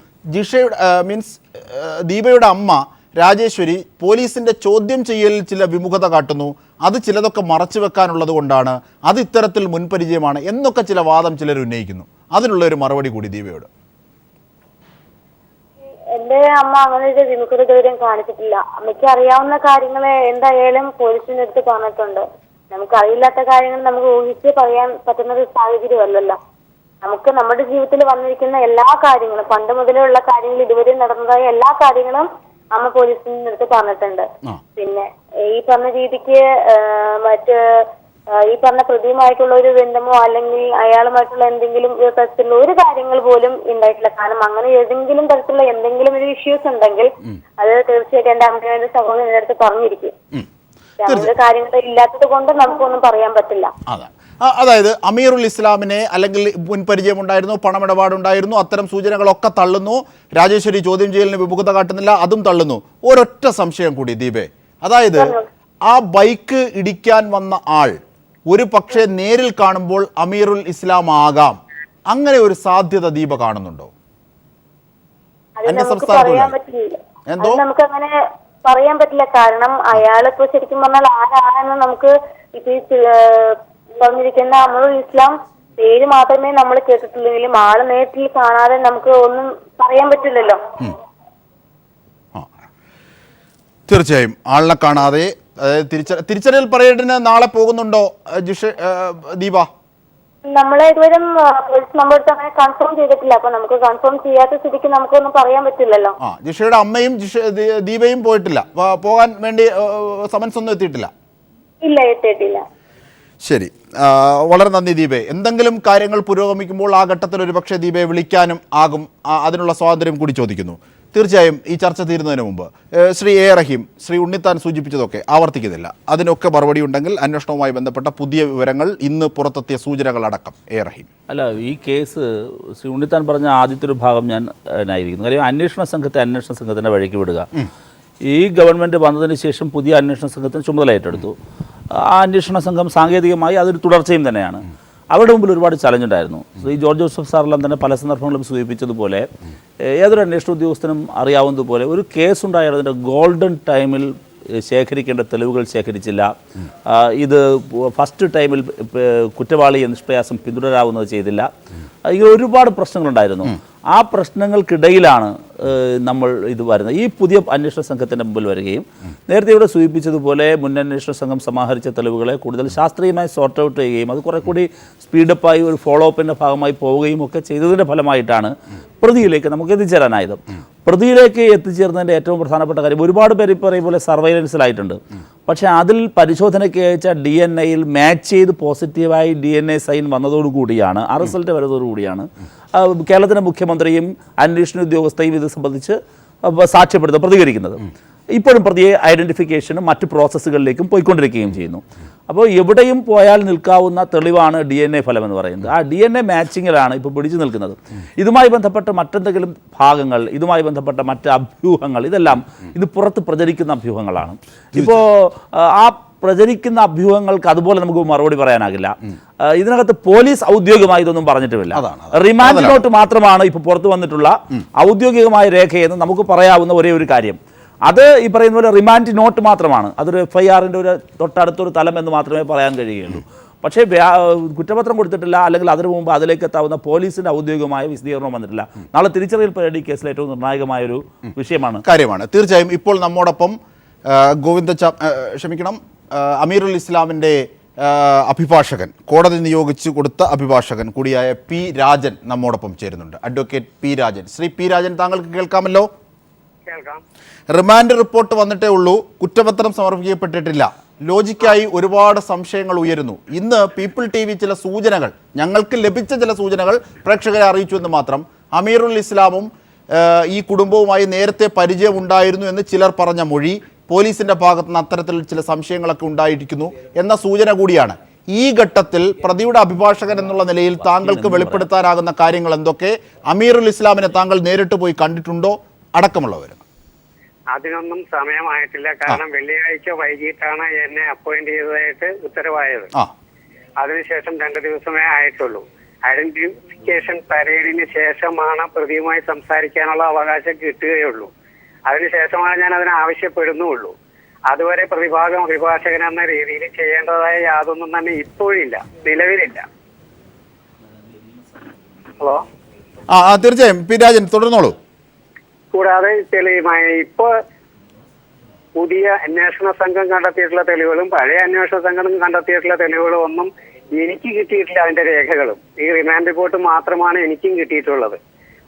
ദീപയുടെ അമ്മ രാജേശ്വരി പോലീസിൻ്റെ ചോദ്യം ചെയ്യലിൽ ചില വിമുഖത കാട്ടുന്നു, അത് ചിലതൊക്കെ മറച്ചു വെക്കാനുള്ളത് കൊണ്ടാണ്, അത് ഇത്തരത്തിൽ മുൻപരിചയമാണ് എന്നൊക്കെ ചില വാദം ചിലർ ഉന്നയിക്കുന്നു. അതിനുള്ള ഒരു മറുപടി കൂടി ദീപയോട്. എന്റെ അമ്മ അങ്ങനെ ഒരു വിമുഖത ധൈര്യം കാണിച്ചിട്ടില്ല. അമ്മയ്ക്ക് അറിയാവുന്ന കാര്യങ്ങൾ എന്തായാലും പോലീസിന്റെ അടുത്ത് പറഞ്ഞിട്ടുണ്ട്. നമുക്കറിയില്ലാത്ത കാര്യങ്ങൾ നമുക്ക് ഊഹിച്ച് പറയാൻ പറ്റുന്ന ഒരു സാഹചര്യമല്ലല്ലോ. നമുക്ക് നമ്മുടെ ജീവിതത്തിൽ വന്നിരിക്കുന്ന എല്ലാ കാര്യങ്ങളും, പണ്ട് മുതലേ ഉള്ള കാര്യങ്ങൾ, ഇതുവരെ നടന്നതായ എല്ലാ കാര്യങ്ങളും അമ്മ പോലീസിന്റെ അടുത്ത് പറഞ്ഞിട്ടുണ്ട്. പിന്നെ ഈ പറഞ്ഞ രീതിക്ക് ഈ പറഞ്ഞ പ്രതിയുമായിട്ടുള്ള ഒരു ബന്ധമോ അല്ലെങ്കിൽ അയാളുമായിട്ടുള്ള എന്തെങ്കിലും തരത്തിലുള്ള ഒരു കാര്യങ്ങൾ പോലും ഉണ്ടായിട്ടില്ല. കാരണം അങ്ങനെ ഏതെങ്കിലും തരത്തിലുള്ള എന്തെങ്കിലും ഒരു ഇഷ്യൂസ് ഉണ്ടെങ്കിൽ അത് തീർച്ചയായിട്ടും എന്റെ അമ്മയുടെ സഹോദരൻ എന്റെ അടുത്ത് പറഞ്ഞിരിക്കും. അങ്ങനെ കാര്യങ്ങൾ ഇല്ലാത്തത് കൊണ്ട് നമുക്കൊന്നും പറയാൻ പറ്റില്ല. അതായത് അമീറുൽ ഇസ്ലാമിനെ അല്ലെങ്കിൽ മുൻപരിചയമുണ്ടായിരുന്നു, പണമിടപാടുണ്ടായിരുന്നു, അത്തരം സൂചനകളൊക്കെ തള്ളുന്നു. രാജേശ്വരി ചോദ്യം ചെയ്യലിന് വിമുഖത കാട്ടുന്നില്ല, അതും തള്ളുന്നു. ഒരൊറ്റ സംശയം കൂടി ദീപേ, അതായത് ആ ബൈക്ക് ഇടിക്കാൻ വന്ന ആൾ ഒരു പക്ഷേ നേരിൽ കാണുമ്പോൾ അമീറുൽ ഇസ്ലാം ആകാം. അങ്ങനെ ഒരു സാധ്യത ദീപ കാണുന്നുണ്ടോ? നമുക്ക് അങ്ങനെ പറയാൻ പറ്റില്ല. കാരണം അയാളിപ്പോ ശരിക്കും പറഞ്ഞാൽ ആരാണെന്ന് നമുക്ക് പറഞ്ഞിരിക്കുന്ന അമീറുൽ ഇസ്ലാം പേര് മാത്രമേ നമ്മൾ കേട്ടിട്ടുള്ളെങ്കിലും ആള് നേരിൽ കാണാതെ നമുക്ക് ഒന്നും പറയാൻ പറ്റില്ലല്ലോ. തീർച്ചയായും ആളിനെ കാണാതെ തിരിച്ചറിയൽ പരേഡിന് നാളെ പോകുന്നുണ്ടോ ദീപ? നമ്മളെ ഇതുവരെ നമ്മളടുത്ത് അങ്ങനെ കൺഫേം ചെയ്തിട്ടില്ല. അപ്പൊ നമുക്ക് കൺഫേം ചെയ്യാത്ത സ്ഥിതിക്ക് നമുക്കൊന്നും പറയാൻ പറ്റില്ലല്ലോ. ജിഷയുടെ അമ്മയും ദീപയും പോയിട്ടില്ല, പോകാൻ വേണ്ടി സമൻസ് ഒന്നും എത്തിയിട്ടില്ല? ഇല്ല, എത്തിയിട്ടില്ല. ശരി, വളരെ നന്ദി ദീപേ. എന്തെങ്കിലും കാര്യങ്ങൾ പുരോഗമിക്കുമ്പോൾ ആ ഘട്ടത്തിൽ ഒരുപക്ഷെ ദീപയെ വിളിക്കാനും ആകും, അതിനുള്ള സ്വാതന്ത്ര്യം കൂടി ചോദിക്കുന്നു. തീർച്ചയായും ഈ ചർച്ച തീരുന്നതിന് മുമ്പ് ശ്രീ എ റഹീം, ശ്രീ ഉണ്ണിത്താൻ സൂചിപ്പിച്ചതൊക്കെ ആവർത്തിക്കുന്നില്ല, അതിനൊക്കെ മറുപടി ഉണ്ടെങ്കിൽ അന്വേഷണവുമായി ബന്ധപ്പെട്ട പുതിയ വിവരങ്ങൾ, ഇന്ന് പുറത്തെത്തിയ സൂചനകളടക്കം. എ റഹീം. അല്ല, ഈ കേസ് ശ്രീ ഉണ്ണിത്താൻ പറഞ്ഞ ആദ്യത്തെ ഒരു ഭാഗം ഞാൻ ആയിരിക്കുന്നു. കാര്യം അന്വേഷണ സംഘത്തിൻ്റെ വഴിക്ക് വിടുക. ഈ ഗവൺമെൻറ് വന്നതിന് ശേഷം പുതിയ അന്വേഷണ സംഘത്തിന് ചുമതല ഏറ്റെടുത്തു. ആ അന്വേഷണ സംഘം സാങ്കേതികമായി അതൊരു തുടർച്ചയും തന്നെയാണ്. അവരുടെ മുമ്പിൽ ഒരുപാട് ചലഞ്ച് ഉണ്ടായിരുന്നു. ശ്രീ ജോർജ് ജോസഫ് സാറെല്ലാം തന്നെ പല സന്ദർഭങ്ങളും സൂചിപ്പിച്ചതുപോലെ ഏതൊരു അന്വേഷണ ഉദ്യോഗസ്ഥനും അറിയാവുന്നതുപോലെ ഒരു കേസുണ്ടായാൽ അതിൻ്റെ ഗോൾഡൻ ടൈമിൽ ശേഖരിക്കേണ്ട തെളിവുകൾ ശേഖരിച്ചില്ല. ഇത് ഫസ്റ്റ് ടൈമിൽ കുറ്റവാളിയെ നിഷ്പ്രയാസം പിന്തുടരാവുന്നത് ചെയ്തില്ല. ഇങ്ങനെ ഒരുപാട് പ്രശ്നങ്ങളുണ്ടായിരുന്നു. ആ പ്രശ്നങ്ങൾക്കിടയിലാണ് നമ്മൾ ഇത് വരുന്നത്. ഈ പുതിയ അന്വേഷണ സംഘത്തിൻ്റെ മുമ്പിൽ വരികയും നേരത്തെ ഇവിടെ സൂചിപ്പിച്ചതുപോലെ മുൻ അന്വേഷണ സംഘം സമാഹരിച്ച തെളിവുകളെ കൂടുതൽ ശാസ്ത്രീയമായി സോർട്ട് ഔട്ട് ചെയ്യുകയും അത് കുറെ കൂടി സ്പീഡപ്പായി ഒരു ഫോളോ അപ്പിൻ്റെ ഭാഗമായി പോവുകയും ഒക്കെ ചെയ്തതിൻ്റെ ഫലമായിട്ടാണ് പ്രതിയിലേക്ക് നമുക്ക് എത്തിച്ചേരാനായത്. പ്രതിയിലേക്ക് എത്തിച്ചേർന്നതിൻ്റെ ഏറ്റവും പ്രധാനപ്പെട്ട കാര്യം, ഒരുപാട് പേര് ഇപ്പോൾ പറയും പോലെ സർവൈലൻസിലായിട്ടുണ്ട്. പക്ഷേ അതിൽ പരിശോധനയ്ക്ക് അയച്ച DNA-യിൽ മാച്ച് ചെയ്ത് പോസിറ്റീവായി DNA സൈൻ വന്നതോടുകൂടിയാണ്, ആ റിസൾട്ട് വരുന്നതോടുകൂടിയാണ് കേരളത്തിൻ്റെ മുഖ്യമന്ത്രിയും അന്വേഷണ ഉദ്യോഗസ്ഥയും ഇത് സംബന്ധിച്ച് പ്രതികരിക്കുന്നത്. ഇപ്പോഴും പ്രതിയെ ഐഡൻറ്റിഫിക്കേഷനും മറ്റ് പ്രോസസ്സുകളിലേക്കും പോയിക്കൊണ്ടിരിക്കുകയും ചെയ്യുന്നു. അപ്പോൾ എവിടെയും പോയാൽ നിൽക്കാവുന്ന തെളിവാണ് DNA ഫലം എന്ന് പറയുന്നത്. ആ DNA മാച്ചിങ്ങിലാണ് ഇപ്പോൾ പിടിച്ചു നിൽക്കുന്നത്. ഇതുമായി ബന്ധപ്പെട്ട മറ്റെന്തെങ്കിലും ഭാഗങ്ങൾ, ഇതുമായി ബന്ധപ്പെട്ട മറ്റ് അഭ്യൂഹങ്ങൾ, ഇതെല്ലാം ഇത് പുറത്ത് പ്രചരിക്കുന്ന അഭ്യൂഹങ്ങളാണ്. ഇപ്പോൾ ആ പ്രചരിക്കുന്ന അഭ്യൂഹങ്ങൾക്ക് അതുപോലെ നമുക്ക് മറുപടി പറയാനാകില്ല. ഇതിനകത്ത് പോലീസ് ഔദ്യോഗികമായി ഇതൊന്നും പറഞ്ഞിട്ടുമില്ല. റിമാൻഡ് നോട്ട് മാത്രമാണ് ഇപ്പോൾ പുറത്തു വന്നിട്ടുള്ള ഔദ്യോഗികമായ രേഖയെന്ന് നമുക്ക് പറയാവുന്ന ഒരേ ഒരു കാര്യം. അത് ഈ പറയുന്ന പോലെ റിമാൻഡ് നോട്ട് മാത്രമാണ്. അതൊരു FIR-ൻ്റെ ഒരു തൊട്ടടുത്തൊരു തലം എന്ന് മാത്രമേ പറയാൻ കഴിയുകയുള്ളൂ. പക്ഷേ കുറ്റപത്രം കൊടുത്തിട്ടില്ല, അല്ലെങ്കിൽ അതിനു മുമ്പ് അതിലേക്ക് എത്താവുന്ന പോലീസിൻ്റെ ഔദ്യോഗികമായ വിശദീകരണം വന്നിട്ടില്ല. നാളെ തിരിച്ചറിയൽ പരേഡ് കേസിൽ ഏറ്റവും നിർണായകമായൊരു കാര്യമാണ്. തീർച്ചയായും ഇപ്പോൾ നമ്മോടൊപ്പം അമീറുൽ ഇസ്ലാമിൻ്റെ അഭിഭാഷകൻ, കോടതി നിയോഗിച്ചു കൊടുത്ത അഭിഭാഷകൻ കൂടിയായ പി രാജൻ നമ്മോടൊപ്പം ചേരുന്നുണ്ട്. Advocate P Rajan. Shri P Rajan, താങ്കൾക്ക് കേൾക്കാമല്ലോ? റിമാൻഡ് റിപ്പോർട്ട് വന്നിട്ടേ ഉള്ളൂ, കുറ്റപത്രം സമർപ്പിക്കപ്പെട്ടിട്ടില്ല. ലോജിക്കായി ഒരുപാട് സംശയങ്ങൾ ഉയരുന്നു. ഇന്ന് പീപ്പിൾ TV ചില സൂചനകൾ, ഞങ്ങൾക്ക് ലഭിച്ച ചില സൂചനകൾ പ്രേക്ഷകരെ അറിയിച്ചു എന്ന് മാത്രം. അമീറുൽ ഇസ്ലാമും ഈ കുടുംബവുമായി നേരത്തെ പരിചയമുണ്ടായിരുന്നു എന്ന് ചിലർ പറഞ്ഞ മൊഴി, പോലീസിന്റെ ഭാഗത്ത് നിന്ന് അത്തരത്തിൽ ചില സംശയങ്ങളൊക്കെ ഉണ്ടായിരിക്കുന്നു എന്ന സൂചന കൂടിയാണ്. ഈ ഘട്ടത്തിൽ പ്രതിയുടെ അഭിഭാഷകൻ എന്നുള്ള നിലയിൽ താങ്കൾക്ക് വെളിപ്പെടുത്താനാകുന്ന കാര്യങ്ങൾ എന്തൊക്കെ? അമീറുൽ ഇസ്ലാമിനെ താങ്കൾ നേരിട്ട് പോയി കണ്ടിട്ടുണ്ടോ അടക്കമുള്ളവർ? അതിനൊന്നും സമയമായിട്ടില്ല. കാരണം വെള്ളിയാഴ്ച വൈകിട്ടാണ് എന്നെ അപ്പോയിന്റ് ചെയ്തതായിട്ട് ഉത്തരവായത്. അതിനുശേഷം 2 ദിവസമേ ആയിട്ടുള്ളൂ. ഐഡന്റിഫിക്കേഷൻ പരേഡിന് ശേഷമാണ് പ്രതിയുമായി സംസാരിക്കാനുള്ള അവകാശം കിട്ടുകയുള്ളൂ. അതിനുശേഷമാണ് ഞാൻ അതിനെ ആവശ്യപ്പെടുന്നുള്ളൂ. അതുവരെ പ്രതിഭാഗം അഭിഭാഷകൻ എന്ന രീതിയിൽ ചെയ്യേണ്ടതായ യാതൊന്നും തന്നെ ഇപ്പോഴില്ല, നിലവിലില്ല. ഹലോ, തീർച്ചയായും പി രാജൻ തുടർന്നോളൂ. കൂടാതെ ഇപ്പോ പുതിയ അന്വേഷണ സംഘം കണ്ടെത്തിയിട്ടുള്ള തെളിവുകളും പഴയ അന്വേഷണ സംഘം കണ്ടെത്തിയിട്ടുള്ള തെളിവുകളും ഒന്നും എനിക്ക് കിട്ടിയിട്ടില്ല. അതിന്റെ രേഖകളും ഈ റിമാൻഡ് റിപ്പോർട്ട് മാത്രമാണ് എനിക്കും കിട്ടിയിട്ടുള്ളത്.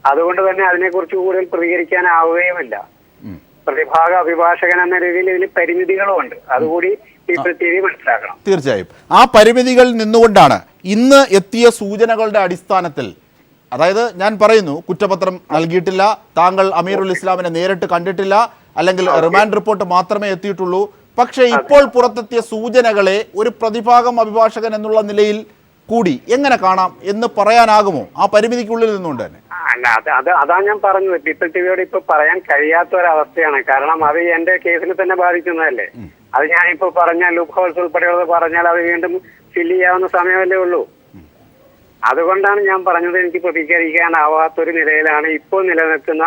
അതുകൊണ്ട് തന്നെ അതിനെക്കുറിച്ച് കൂടുതൽ പ്രതികരിക്കാനാവുകയുമില്ല. പ്രതിഭാഗ അഭിഭാഷകൻ എന്ന രീതിയിൽ ഇതിന് പരിമിതികളുമുണ്ട്. അതുകൂടി പീപ്പിൾ TV മനസ്സിലാക്കണം. തീർച്ചയായും ആ പരിമിതികൾ നിന്നുകൊണ്ടാണ് ഇന്ന് എത്തിയ സൂചനകളുടെ അടിസ്ഥാനത്തിൽ, അതായത് ഞാൻ പറയുന്നു, കുറ്റപത്രം നൽകിയിട്ടില്ല, താങ്കൾ അമീറുൽ ഇസ്ലാമിനെ നേരിട്ട് കണ്ടിട്ടില്ല, അല്ലെങ്കിൽ റിമാൻഡ് റിപ്പോർട്ട് മാത്രമേ എത്തിയിട്ടുള്ളൂ. പക്ഷേ ഇപ്പോൾ പുറത്തെത്തിയ സൂചനകളെ ഒരു പ്രതിഭാഗം അഭിഭാഷകൻ എന്നുള്ള നിലയിൽ കൂടി എങ്ങനെ കാണാം എന്ന് പറയാനാകുമോ ആ പരിമിതിക്കുള്ളിൽ നിന്നുകൊണ്ട് തന്നെ? അല്ല, അതാ ഞാൻ പറഞ്ഞത്. പീപ്പിൾ ടിവിയോട് ഇപ്പൊ പറയാൻ കഴിയാത്ത ഒരവസ്ഥയാണ്. കാരണം അത് എന്റെ കേസിനെ തന്നെ ബാധിക്കുന്നതല്ലേ. അത് ഞാനിപ്പോ പറഞ്ഞാൽ ലൂപ്പ് ഹോൾസ് ഉൾപ്പെടെയുള്ളത് പറഞ്ഞാൽ അത് വീണ്ടും ഫില്ല് ചെയ്യാവുന്ന സമയമല്ലേ ഉള്ളൂ. അതുകൊണ്ടാണ് ഞാൻ പറഞ്ഞത് എനിക്ക് പ്രതികരിക്കാനാവാത്തൊരു നിലയിലാണ് ഇപ്പോൾ നിലനിൽക്കുന്ന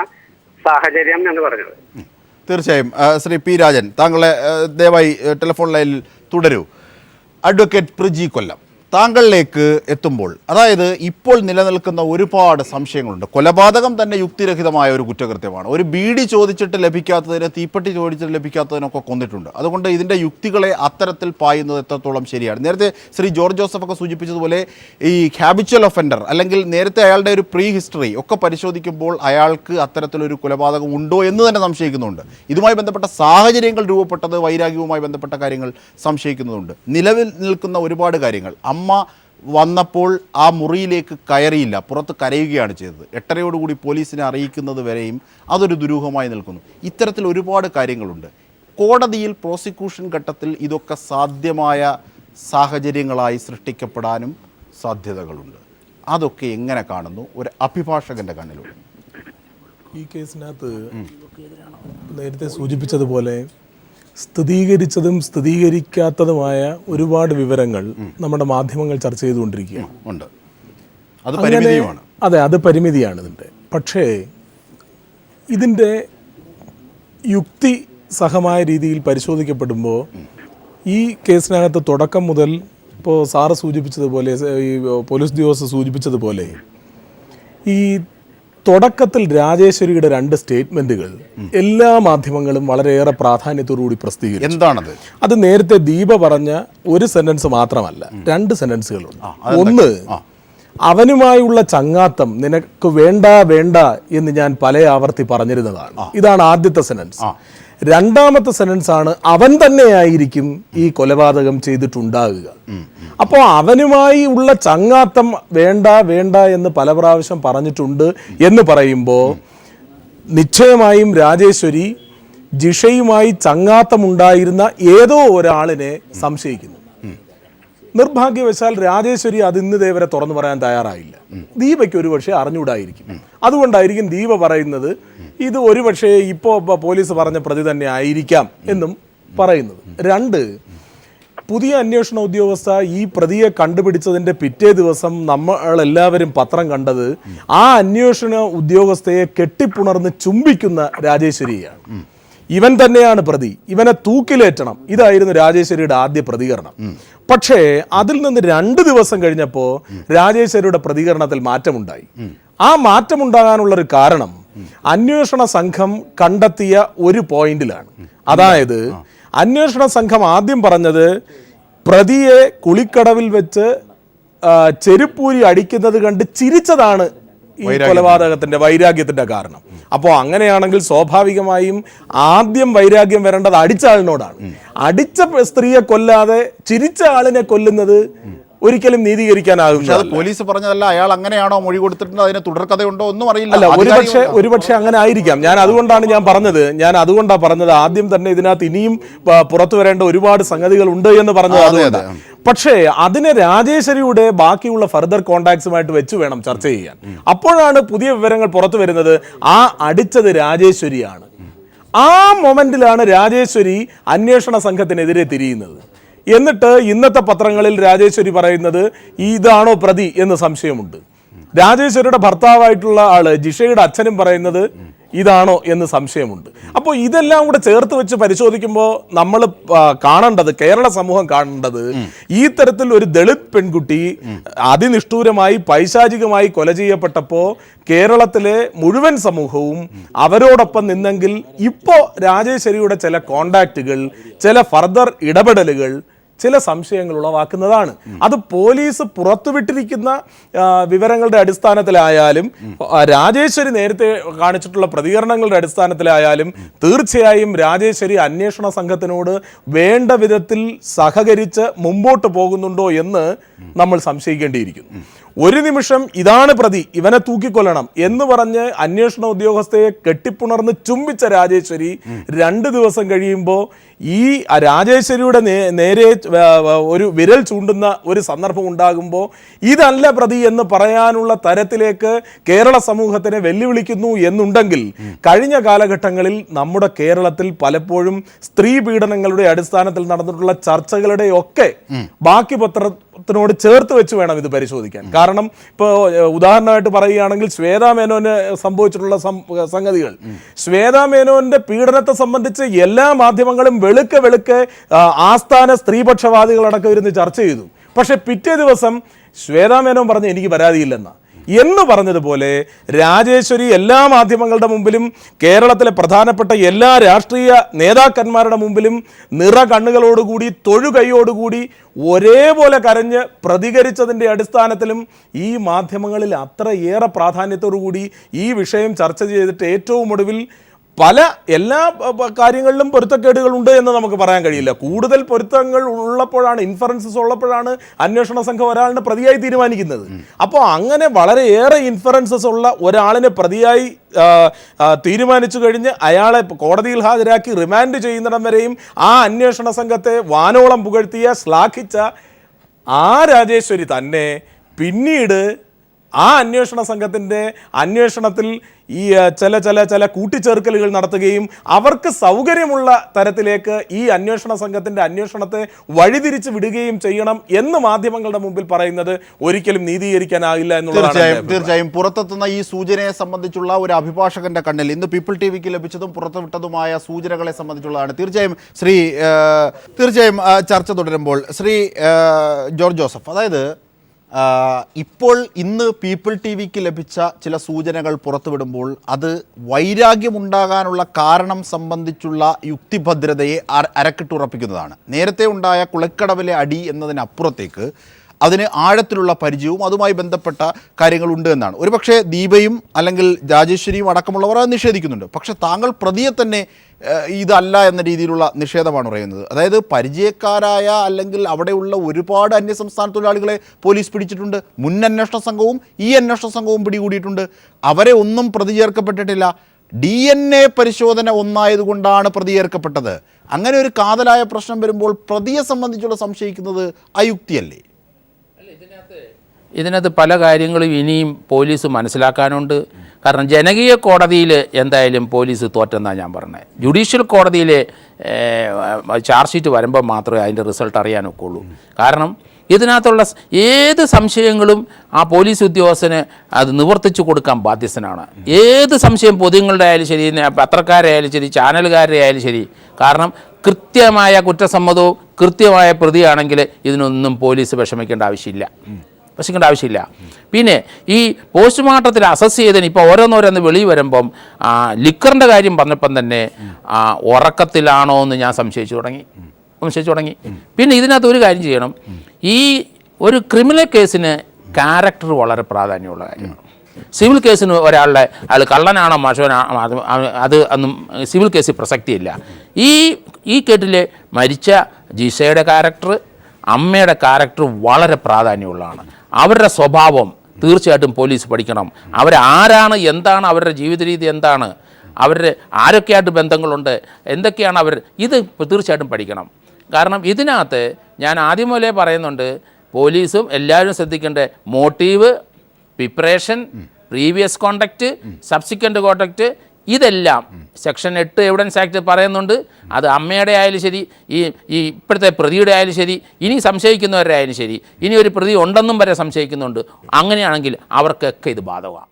സാഹചര്യം എന്ന് പറഞ്ഞത്. തീർച്ചയായും ശ്രീ പി രാജൻ, താങ്കളെ ദയവായി ടെലിഫോൺ ലൈനിൽ തുടരൂ. അഡ്വക്കേറ്റ് പ്രിജി കൊല്ലം, താങ്കളിലേക്ക് എത്തുമ്പോൾ, അതായത് ഇപ്പോൾ നിലനിൽക്കുന്ന ഒരുപാട് സംശയങ്ങളുണ്ട്. കൊലപാതകം തന്നെ യുക്തിരഹിതമായ ഒരു കുറ്റകൃത്യമാണ്. ഒരു ബീഡി ചോദിച്ചിട്ട് ലഭിക്കാത്തതിന്, തീപ്പെട്ടി ചോദിച്ചിട്ട് ലഭിക്കാത്തതിനൊക്കെ കൊന്നിട്ടുണ്ട്. അതുകൊണ്ട് ഇതിൻ്റെ യുക്തികളെ അത്തരത്തിൽ പായുന്നത് എത്രത്തോളം ശരിയാണ്? നേരത്തെ ശ്രീ ജോർജ് ജോസഫ് ഒക്കെ സൂചിപ്പിച്ചതുപോലെ ഈ ഹാബിച്വൽ ഒഫൻഡർ അല്ലെങ്കിൽ നേരത്തെ അയാളുടെ ഒരു പ്രീ ഹിസ്റ്ററി ഒക്കെ പരിശോധിക്കുമ്പോൾ അയാൾക്ക് അത്തരത്തിലൊരു കൊലപാതകം ഉണ്ടോ എന്ന് തന്നെ സംശയിക്കുന്നുണ്ട്. ഇതുമായി ബന്ധപ്പെട്ട സാഹചര്യങ്ങൾ രൂപപ്പെട്ടത്, വൈരാഗ്യവുമായി ബന്ധപ്പെട്ട കാര്യങ്ങൾ സംശയിക്കുന്നുണ്ട്. നിലവിൽ നിൽക്കുന്ന ഒരുപാട് കാര്യങ്ങൾ, അമ്മ വന്നപ്പോൾ ആ മുറിയിലേക്ക് കയറിയില്ല, പുറത്ത് കരയുകയാണ് ചെയ്തത്. 8:30 പോലീസിനെ അറിയിക്കുന്നത് വരെയും അതൊരു ദുരൂഹമായി നിൽക്കുന്നു. ഇത്തരത്തിൽ ഒരുപാട് കാര്യങ്ങളുണ്ട്. കോടതിയിൽ പ്രോസിക്യൂഷൻ ഘട്ടത്തിൽ ഇതൊക്കെ സാധ്യമായ സാഹചര്യങ്ങളായി സൃഷ്ടിക്കപ്പെടാനും സാധ്യതകളുണ്ട്. അതൊക്കെ എങ്ങനെ കാണുന്നു ഒരു അഭിഭാഷകന്റെ കണ്ണിലൂടെ? ഈ കേസിനകത്ത് നേരത്തെ സൂചിപ്പിച്ചതുപോലെ സ്ഥിരീകരിച്ചതും സ്ഥിരീകരിക്കാത്തതുമായ ഒരുപാട് വിവരങ്ങൾ നമ്മുടെ മാധ്യമങ്ങൾ ചർച്ച ചെയ്തുകൊണ്ടിരിക്കുകയാണ്. ഉണ്ട്, അത് പരിമിതിയുമാണ്. അതെ, അത് പരിമിതിയാണ് ഇതിൻ്റെ. പക്ഷേ ഇതിൻ്റെ യുക്തി സഹമായ രീതിയിൽ പരിശോധിക്കപ്പെടുമ്പോൾ ഈ കേസിനകത്ത് തുടക്കം മുതൽ ഇപ്പോൾ സാറ് സൂചിപ്പിച്ചതുപോലെ, ഈ പോലീസ് ഉദ്യോഗസ്ഥർ സൂചിപ്പിച്ചതുപോലെ, ഈ തുടക്കത്തിൽ രാജേശ്വരിയുടെ 2 സ്റ്റേറ്റ്മെന്റുകൾ എല്ലാ മാധ്യമങ്ങളും വളരെയേറെ പ്രാധാന്യത്തോടുകൂടി പ്രസിദ്ധീകരിച്ചു. എന്താണത്? അത് നേരത്തെ ദീപ പറഞ്ഞ ഒരു സെന്റൻസ് മാത്രമല്ല, 2 സെന്റൻസുകളുണ്ട്. ഒന്ന്, അവനുമായുള്ള ചങ്ങാത്തം നിനക്ക് വേണ്ട വേണ്ട എന്ന് ഞാൻ പല ആവർത്തി പറഞ്ഞിരുന്നതാണ്. ഇതാണ് ആദ്യത്തെ സെന്റൻസ്. രണ്ടാമത്തെ സെന്റൻസ് ആണ്, അവൻ തന്നെയായിരിക്കും ഈ കൊലപാതകം ചെയ്തിട്ടുണ്ടാകുക. അപ്പോൾ അവനുമായി ഉള്ള ചങ്ങാത്തം വേണ്ട വേണ്ട എന്ന് പല പ്രാവശ്യം പറഞ്ഞിട്ടുണ്ട് എന്ന് പറയുമ്പോൾ നിശ്ചയമായും രാജേശ്വരി ജിഷയുമായി ചങ്ങാത്തമുണ്ടായിരുന്ന ഏതോ ഒരാളിനെ സംശയിക്കുന്നു. നിർഭാഗ്യവശാൽ രാജേശ്വരി അത് ഇന്ന് ദേവരെ തുറന്നു പറയാൻ തയ്യാറായില്ല. ദീപയ്ക്ക് ഒരുപക്ഷെ അറിഞ്ഞുകൂടായിരിക്കും. അതുകൊണ്ടായിരിക്കും ദീപ പറയുന്നത് ഇത് ഒരുപക്ഷെ ഇപ്പോൾ പോലീസ് പറഞ്ഞ പ്രതി തന്നെ ആയിരിക്കാം എന്നും പറയുന്നത്. 2, പുതിയ അന്വേഷണ ഉദ്യോഗസ്ഥ ഈ പ്രതിയെ കണ്ടുപിടിച്ചതിൻ്റെ പിറ്റേ ദിവസം നമ്മളെല്ലാവരും പത്രം കണ്ടത് ആ അന്വേഷണ ഉദ്യോഗസ്ഥയെ കെട്ടിപ്പുണർന്ന് ചുംബിക്കുന്ന രാജേശ്വരിയാണ്. ഇവൻ തന്നെയാണ് പ്രതി, ഇവനെ തൂക്കിലേറ്റണം, ഇതായിരുന്നു രാജേശ്വരിയുടെ ആദ്യ പ്രതികരണം. പക്ഷേ അതിൽ നിന്ന് 2 ദിവസം കഴിഞ്ഞപ്പോൾ രാജേശ്വരിയുടെ പ്രതികരണത്തിൽ മാറ്റമുണ്ടായി. ആ മാറ്റമുണ്ടാകാനുള്ളൊരു കാരണം അന്വേഷണ സംഘം കണ്ടെത്തിയ ഒരു പോയിന്റിലാണ്. അതായത് അന്വേഷണ സംഘം ആദ്യം പറഞ്ഞത് പ്രതിയെ കുളിക്കടവിൽ വെച്ച് ചെരുപ്പൂരി അടിക്കുന്നത് കണ്ട് ചിരിച്ചതാണ് ഈ കൊലപാതകത്തിന്റെ വൈരാഗ്യത്തിന്റെ കാരണം. അപ്പോൾ അങ്ങനെയാണെങ്കിൽ സ്വാഭാവികമായും ആദ്യം വൈരാഗ്യം വരേണ്ടത് അടിച്ച ആളിനോടാണ്. അടിച്ച സ്ത്രീയെ കൊല്ലാതെ ചിരിച്ച ആളിനെ കൊല്ലുന്നത് ഒരിക്കലും നീതീകരിക്കാനാകും. പോലീസ് പറഞ്ഞതല്ല, അയാൾ അങ്ങനെയാണോ മൊഴി കൊടുത്തിട്ടുണ്ട്, അതിന് തുടർക്കഥയുണ്ടോ ഒന്നും അറിയില്ല. ഒരുപക്ഷെ അങ്ങനെ ആയിരിക്കാം. ഞാൻ അതുകൊണ്ടാണ് പറഞ്ഞത് ആദ്യം തന്നെ ഇതിനകത്ത് ഇനിയും പുറത്തു വരേണ്ട ഒരുപാട് സംഗതികൾ ഉണ്ട് എന്ന് പറഞ്ഞത് അതുകൊണ്ടാണ്. പക്ഷേ അതിനെ രാജേശ്വരിയുടെ ബാക്കിയുള്ള ഫർദർ കോണ്ടാക്ട്സുമായിട്ട് വെച്ച് വേണം ചർച്ച ചെയ്യാൻ. അപ്പോഴാണ് പുതിയ വിവരങ്ങൾ പുറത്തു വരുന്നത്. ആ അടിച്ചത് രാജേശ്വരിയാണ്. ആ മൊമെന്റിലാണ് രാജേശ്വരി അന്വേഷണ സംഘത്തിനെതിരെ തിരിയുന്നത്. എന്നിട്ട് ഇന്നത്തെ പത്രങ്ങളിൽ രാജേശ്വരി പറയുന്നത് ഇതാണോ പ്രതി എന്ന് സംശയമുണ്ട്. രാജേശ്വരിയുടെ ഭർത്താവായിട്ടുള്ള ആള് ജിഷയുടെ അച്ഛനും പറയുന്നത് ഇതാണോ എന്ന് സംശയമുണ്ട്. അപ്പോൾ ഇതെല്ലാം കൂടെ ചേർത്ത് വെച്ച് പരിശോധിക്കുമ്പോൾ നമ്മൾ കാണേണ്ടത്, കേരള സമൂഹം കാണേണ്ടത്, ഈ തരത്തിൽ ഒരു ദളിത് പെൺകുട്ടി അതിനിഷ്ഠൂരമായി പൈശാചികമായി കൊല ചെയ്യപ്പെട്ടപ്പോൾ കേരളത്തിലെ മുഴുവൻ സമൂഹവും അവരോടൊപ്പം നിന്നെങ്കിൽ ഇപ്പോൾ രാജേശ്വരിയുടെ ചില കോണ്ടാക്റ്റുകൾ, ചില ഫർദർ ഇടപെടലുകൾ ചില സംശയങ്ങൾ ഉളവാക്കുന്നതാണ്. അത് പോലീസ് പുറത്തുവിട്ടിരിക്കുന്ന വിവരങ്ങളുടെ അടിസ്ഥാനത്തിലായാലും രാജേശ്വരി നേരത്തെ കാണിച്ചിട്ടുള്ള പ്രതികരണങ്ങളുടെ അടിസ്ഥാനത്തിലായാലും തീർച്ചയായും രാജേശ്വരി അന്വേഷണ സംഘത്തിനോട് വേണ്ട വിധത്തിൽ സഹകരിച്ച് മുമ്പോട്ട് പോകുന്നുണ്ടോ എന്ന് നമ്മൾ സംശയിക്കേണ്ടിയിരിക്കുന്നു. ഒരു നിമിഷം ഇതാണ് പ്രതി, ഇവനെ തൂക്കിക്കൊല്ലണം എന്ന് പറഞ്ഞ് അന്വേഷണ ഉദ്യോഗസ്ഥയെ കെട്ടിപ്പുണർന്ന് ചുംബിച്ച രാജേശ്വരി 2 ദിവസം കഴിയുമ്പോൾ ഈ രാജേശ്വരിയുടെ നേരെ ഒരു വിരൽ ചൂണ്ടുന്ന ഒരു സന്ദർഭം ഉണ്ടാകുമ്പോൾ ഇതല്ല പ്രതി എന്ന് പറയാനുള്ള തരത്തിലേക്ക് കേരള സമൂഹത്തിനെ വെല്ലുവിളിക്കുന്നു എന്നുണ്ടെങ്കിൽ കഴിഞ്ഞ കാലഘട്ടങ്ങളിൽ നമ്മുടെ കേരളത്തിൽ പലപ്പോഴും സ്ത്രീ പീഡനങ്ങളുടെ അടിസ്ഥാനത്തിൽ നടന്നിട്ടുള്ള ചർച്ചകളുടെ ഒക്കെ ബാക്കി പത്രത്തിനോട് ചേർത്ത് വെച്ച് വേണം ഇത് പരിശോധിക്കാൻ. കാരണം ഇപ്പോൾ ഉദാഹരണമായിട്ട് പറയുകയാണെങ്കിൽ ശ്വേതാ മേനോന് സംഭവിച്ചിട്ടുള്ള സംഗതികൾ, ശ്വേതാ മേനോന്റെ പീഡനത്തെ സംബന്ധിച്ച് എല്ലാ മാധ്യമങ്ങളും വെളുക്കെ ആസ്ഥാന സ്ത്രീപക്ഷവാദികളടക്കം ഇരുന്ന് ചർച്ച ചെയ്തു. പക്ഷെ പിറ്റേ ദിവസം ശ്വേതാ മേനോൻ പറഞ്ഞു എനിക്ക് പരാതിയില്ലെന്ന എന്ന് പറഞ്ഞതുപോലെ രാജേശ്വരി എല്ലാ മാധ്യമങ്ങളുടെ മുമ്പിലും കേരളത്തിലെ പ്രധാനപ്പെട്ട എല്ലാ രാഷ്ട്രീയ നേതാക്കന്മാരുടെ മുമ്പിലും നിറ കണ്ണുകളോടുകൂടി തൊഴുകൈയോടുകൂടി ഒരേപോലെ കരഞ്ഞ് പ്രതികരിച്ചതിൻ്റെ അടിസ്ഥാനത്തിലും ഈ മാധ്യമങ്ങളിൽ അത്രയേറെ പ്രാധാന്യത്തോടുകൂടി ഈ വിഷയം ചർച്ച ചെയ്തിട്ട് ഏറ്റവും ഒടുവിൽ എല്ലാ കാര്യങ്ങളിലും പൊരുത്തക്കേടുകളുണ്ട് എന്ന് നമുക്ക് പറയാൻ കഴിയില്ല. കൂടുതൽ പൊരുത്തങ്ങൾ ഉള്ളപ്പോഴാണ്, ഇൻഫറൻസസ് ഉള്ളപ്പോഴാണ് അന്വേഷണ സംഘം ഒരാളിനെ പ്രതിയായി തീരുമാനിക്കുന്നത്. അപ്പോൾ അങ്ങനെ വളരെയേറെ ഇൻഫറൻസസ് ഉള്ള ഒരാളിനെ പ്രതിയായി തീരുമാനിച്ചു കഴിഞ്ഞ് അയാളെ കോടതിയിൽ ഹാജരാക്കി റിമാൻഡ് ചെയ്യുന്നിടം വരെയും ആ അന്വേഷണ സംഘത്തെ വാനോളം പുകഴ്ത്തിയ ശ്ലാഘിച്ച ആ രാജേശ്വരി തന്നെ പിന്നീട് ആ അന്വേഷണ സംഘത്തിൻ്റെ അന്വേഷണത്തിൽ ഈ ചില കൂട്ടിച്ചേർക്കലുകൾ നടത്തുകയും അവർക്ക് സൗകര്യമുള്ള തരത്തിലേക്ക് ഈ അന്വേഷണ സംഘത്തിൻ്റെ അന്വേഷണത്തെ വഴിതിരിച്ച് വിടുകയും ചെയ്യണം എന്ന് മാധ്യമങ്ങളുടെ മുമ്പിൽ പറയുന്നത് ഒരിക്കലും നീതീകരിക്കാനാകില്ല എന്നുള്ളതാണ്. തീർച്ചയായും പുറത്തെത്തുന്ന ഈ സൂചനയെ സംബന്ധിച്ചുള്ള ഒരു അഭിഭാഷകന്റെ കണ്ണിൽ ഇന്ന് പീപ്പിൾ ടിവിക്ക് ലഭിച്ചതും പുറത്തുവിട്ടതുമായ സൂചനകളെ സംബന്ധിച്ചുള്ളതാണ്. തീർച്ചയായും ചർച്ച തുടരുമ്പോൾ ശ്രീ ജോർജ് ജോസഫ്, അതായത് ഇപ്പോൾ ഇന്ന് പീപ്പിൾ ടി വിക്ക് ലഭിച്ച ചില സൂചനകൾ പുറത്തുവിടുമ്പോൾ അത് വൈരാഗ്യമുണ്ടാകാനുള്ള കാരണം സംബന്ധിച്ചുള്ള യുക്തിഭദ്രതയെ അരക്കിട്ടുറപ്പിക്കുന്നതാണ്. നേരത്തെ ഉണ്ടായ കുളക്കടവിലെ അടി എന്നതിനപ്പുറത്തേക്ക് അതിന് ആഴത്തിലുള്ള പരിചയവും അതുമായി ബന്ധപ്പെട്ട കാര്യങ്ങളുണ്ട് എന്നാണ്. ഒരുപക്ഷെ ദീപയും അല്ലെങ്കിൽ രാജേശ്വരിയും അടക്കമുള്ളവർ അത് നിഷേധിക്കുന്നുണ്ട്. പക്ഷേ താങ്കൾ പ്രതിയെ തന്നെ ഇതല്ല എന്ന രീതിയിലുള്ള നിഷേധമാണ് പറയുന്നത്. അതായത് പരിചയക്കാരായ അല്ലെങ്കിൽ അവിടെയുള്ള ഒരുപാട് അന്യസംസ്ഥാന തൊഴിലാളികളെ പോലീസ് പിടിച്ചിട്ടുണ്ട്. മുൻ അന്വേഷണ സംഘവും ഈ അന്വേഷണ സംഘവും പിടികൂടിയിട്ടുണ്ട്. അവരെ ഒന്നും പ്രതി ചേർക്കപ്പെട്ടിട്ടില്ല. DNA പരിശോധന ഒന്നായതുകൊണ്ടാണ് പ്രതി ചേർക്കപ്പെട്ടത്. അങ്ങനെ ഒരു കാതലായ പ്രശ്നം വരുമ്പോൾ പ്രതിയെ സംബന്ധിച്ചുള്ള സംശയിക്കുന്നത് അയുക്തിയല്ലേ? ഇതിനകത്ത് പല കാര്യങ്ങളും ഇനിയും പോലീസ് മനസ്സിലാക്കാനുണ്ട്. കാരണം ജനകീയ കോടതിയിൽ എന്തായാലും പോലീസ് തോറ്റെന്നാണ് ഞാൻ പറഞ്ഞത്. ജുഡീഷ്യൽ കോടതിയിൽ ചാർജ് ഷീറ്റ് വരുമ്പോൾ മാത്രമേ അതിൻ്റെ റിസൾട്ട് അറിയാനൊക്കുള്ളൂ. കാരണം ഇതിനകത്തുള്ള ഏത് സംശയങ്ങളും ആ പോലീസ് ഉദ്യോഗസ്ഥന് അത് നിവർത്തിച്ചു കൊടുക്കാൻ ബാധ്യസ്ഥനാണ്. ഏത് സംശയം പൊതുങ്ങളുടെ ആയാലും ശരി, പത്രക്കാരായാലും ശരി, ചാനലുകാരുടെ ആയാലും ശരി. കാരണം കൃത്യമായ കുറ്റസമ്മതവും കൃത്യമായ പ്രതിയാണെങ്കിൽ ഇതിനൊന്നും പോലീസ് വിഷമിക്കേണ്ട ആവശ്യമില്ല. പിന്നെ ഈ പോസ്റ്റ്മോർട്ടത്തിൽ അസസ് ചെയ്തതിന് ഇപ്പോൾ ഓരോന്നോരോന്ന് വെളിയിൽ വരുമ്പം ലിക്കറിൻ്റെ കാര്യം പറഞ്ഞപ്പം തന്നെ ഉറക്കത്തിലാണോ എന്ന് ഞാൻ സംശയിച്ചു തുടങ്ങി. പിന്നെ ഇതിനകത്ത് ഒരു കാര്യം ചെയ്യണം. ഈ ഒരു ക്രിമിനൽ കേസിന് ക്യാരക്ടർ വളരെ പ്രാധാന്യമുള്ള കാര്യമാണ്. സിവിൽ കേസിന് അയാൾ കള്ളനാണോ മാഷവനാണോ അത് ഒന്നും സിവിൽ കേസിൽ പ്രസക്തിയില്ല. ഈ കേട്ടിലെ മരിച്ച ജിഷയുടെ ക്യാരക്ടർ, അമ്മയുടെ ക്യാരക്ടർ വളരെ പ്രാധാന്യമുള്ളതാണ്. അവരുടെ സ്വഭാവം തീർച്ചയായിട്ടും പോലീസ് പഠിക്കണം. അവരാരാണ്, എന്താണ് അവരുടെ ജീവിത രീതി, എന്താണ് അവരുടെ ആരൊക്കെയായിട്ട് ബന്ധങ്ങളുണ്ട്, എന്തൊക്കെയാണ് ഇത് തീർച്ചയായിട്ടും പഠിക്കണം. കാരണം ഇതിനകത്ത് ഞാൻ ആദ്യം മുതലേ പറയുന്നുണ്ട്, പോലീസും എല്ലാവരും ശ്രദ്ധിക്കേണ്ട motive, preparation, previous conduct, subsequent conduct, ഇതെല്ലാം സെക്ഷൻ 8 എവിഡൻസ് ആക്ട് പറയുന്നുണ്ട്. അത് അമ്മയുടെ ആയാലും ശരി, ഈ ഇപ്പോഴത്തെ പ്രതിയുടെ ആയാലും ശരി, ഇനി സംശയിക്കുന്നവരുടെ ആയാലും ശരി, ഇനി ഒരു പ്രതി ഉണ്ടെന്നും വരെ സംശയിക്കുന്നുണ്ട്. അങ്ങനെയാണെങ്കിൽ അവർക്കൊക്കെ ഇത് ബാധകമാണ്.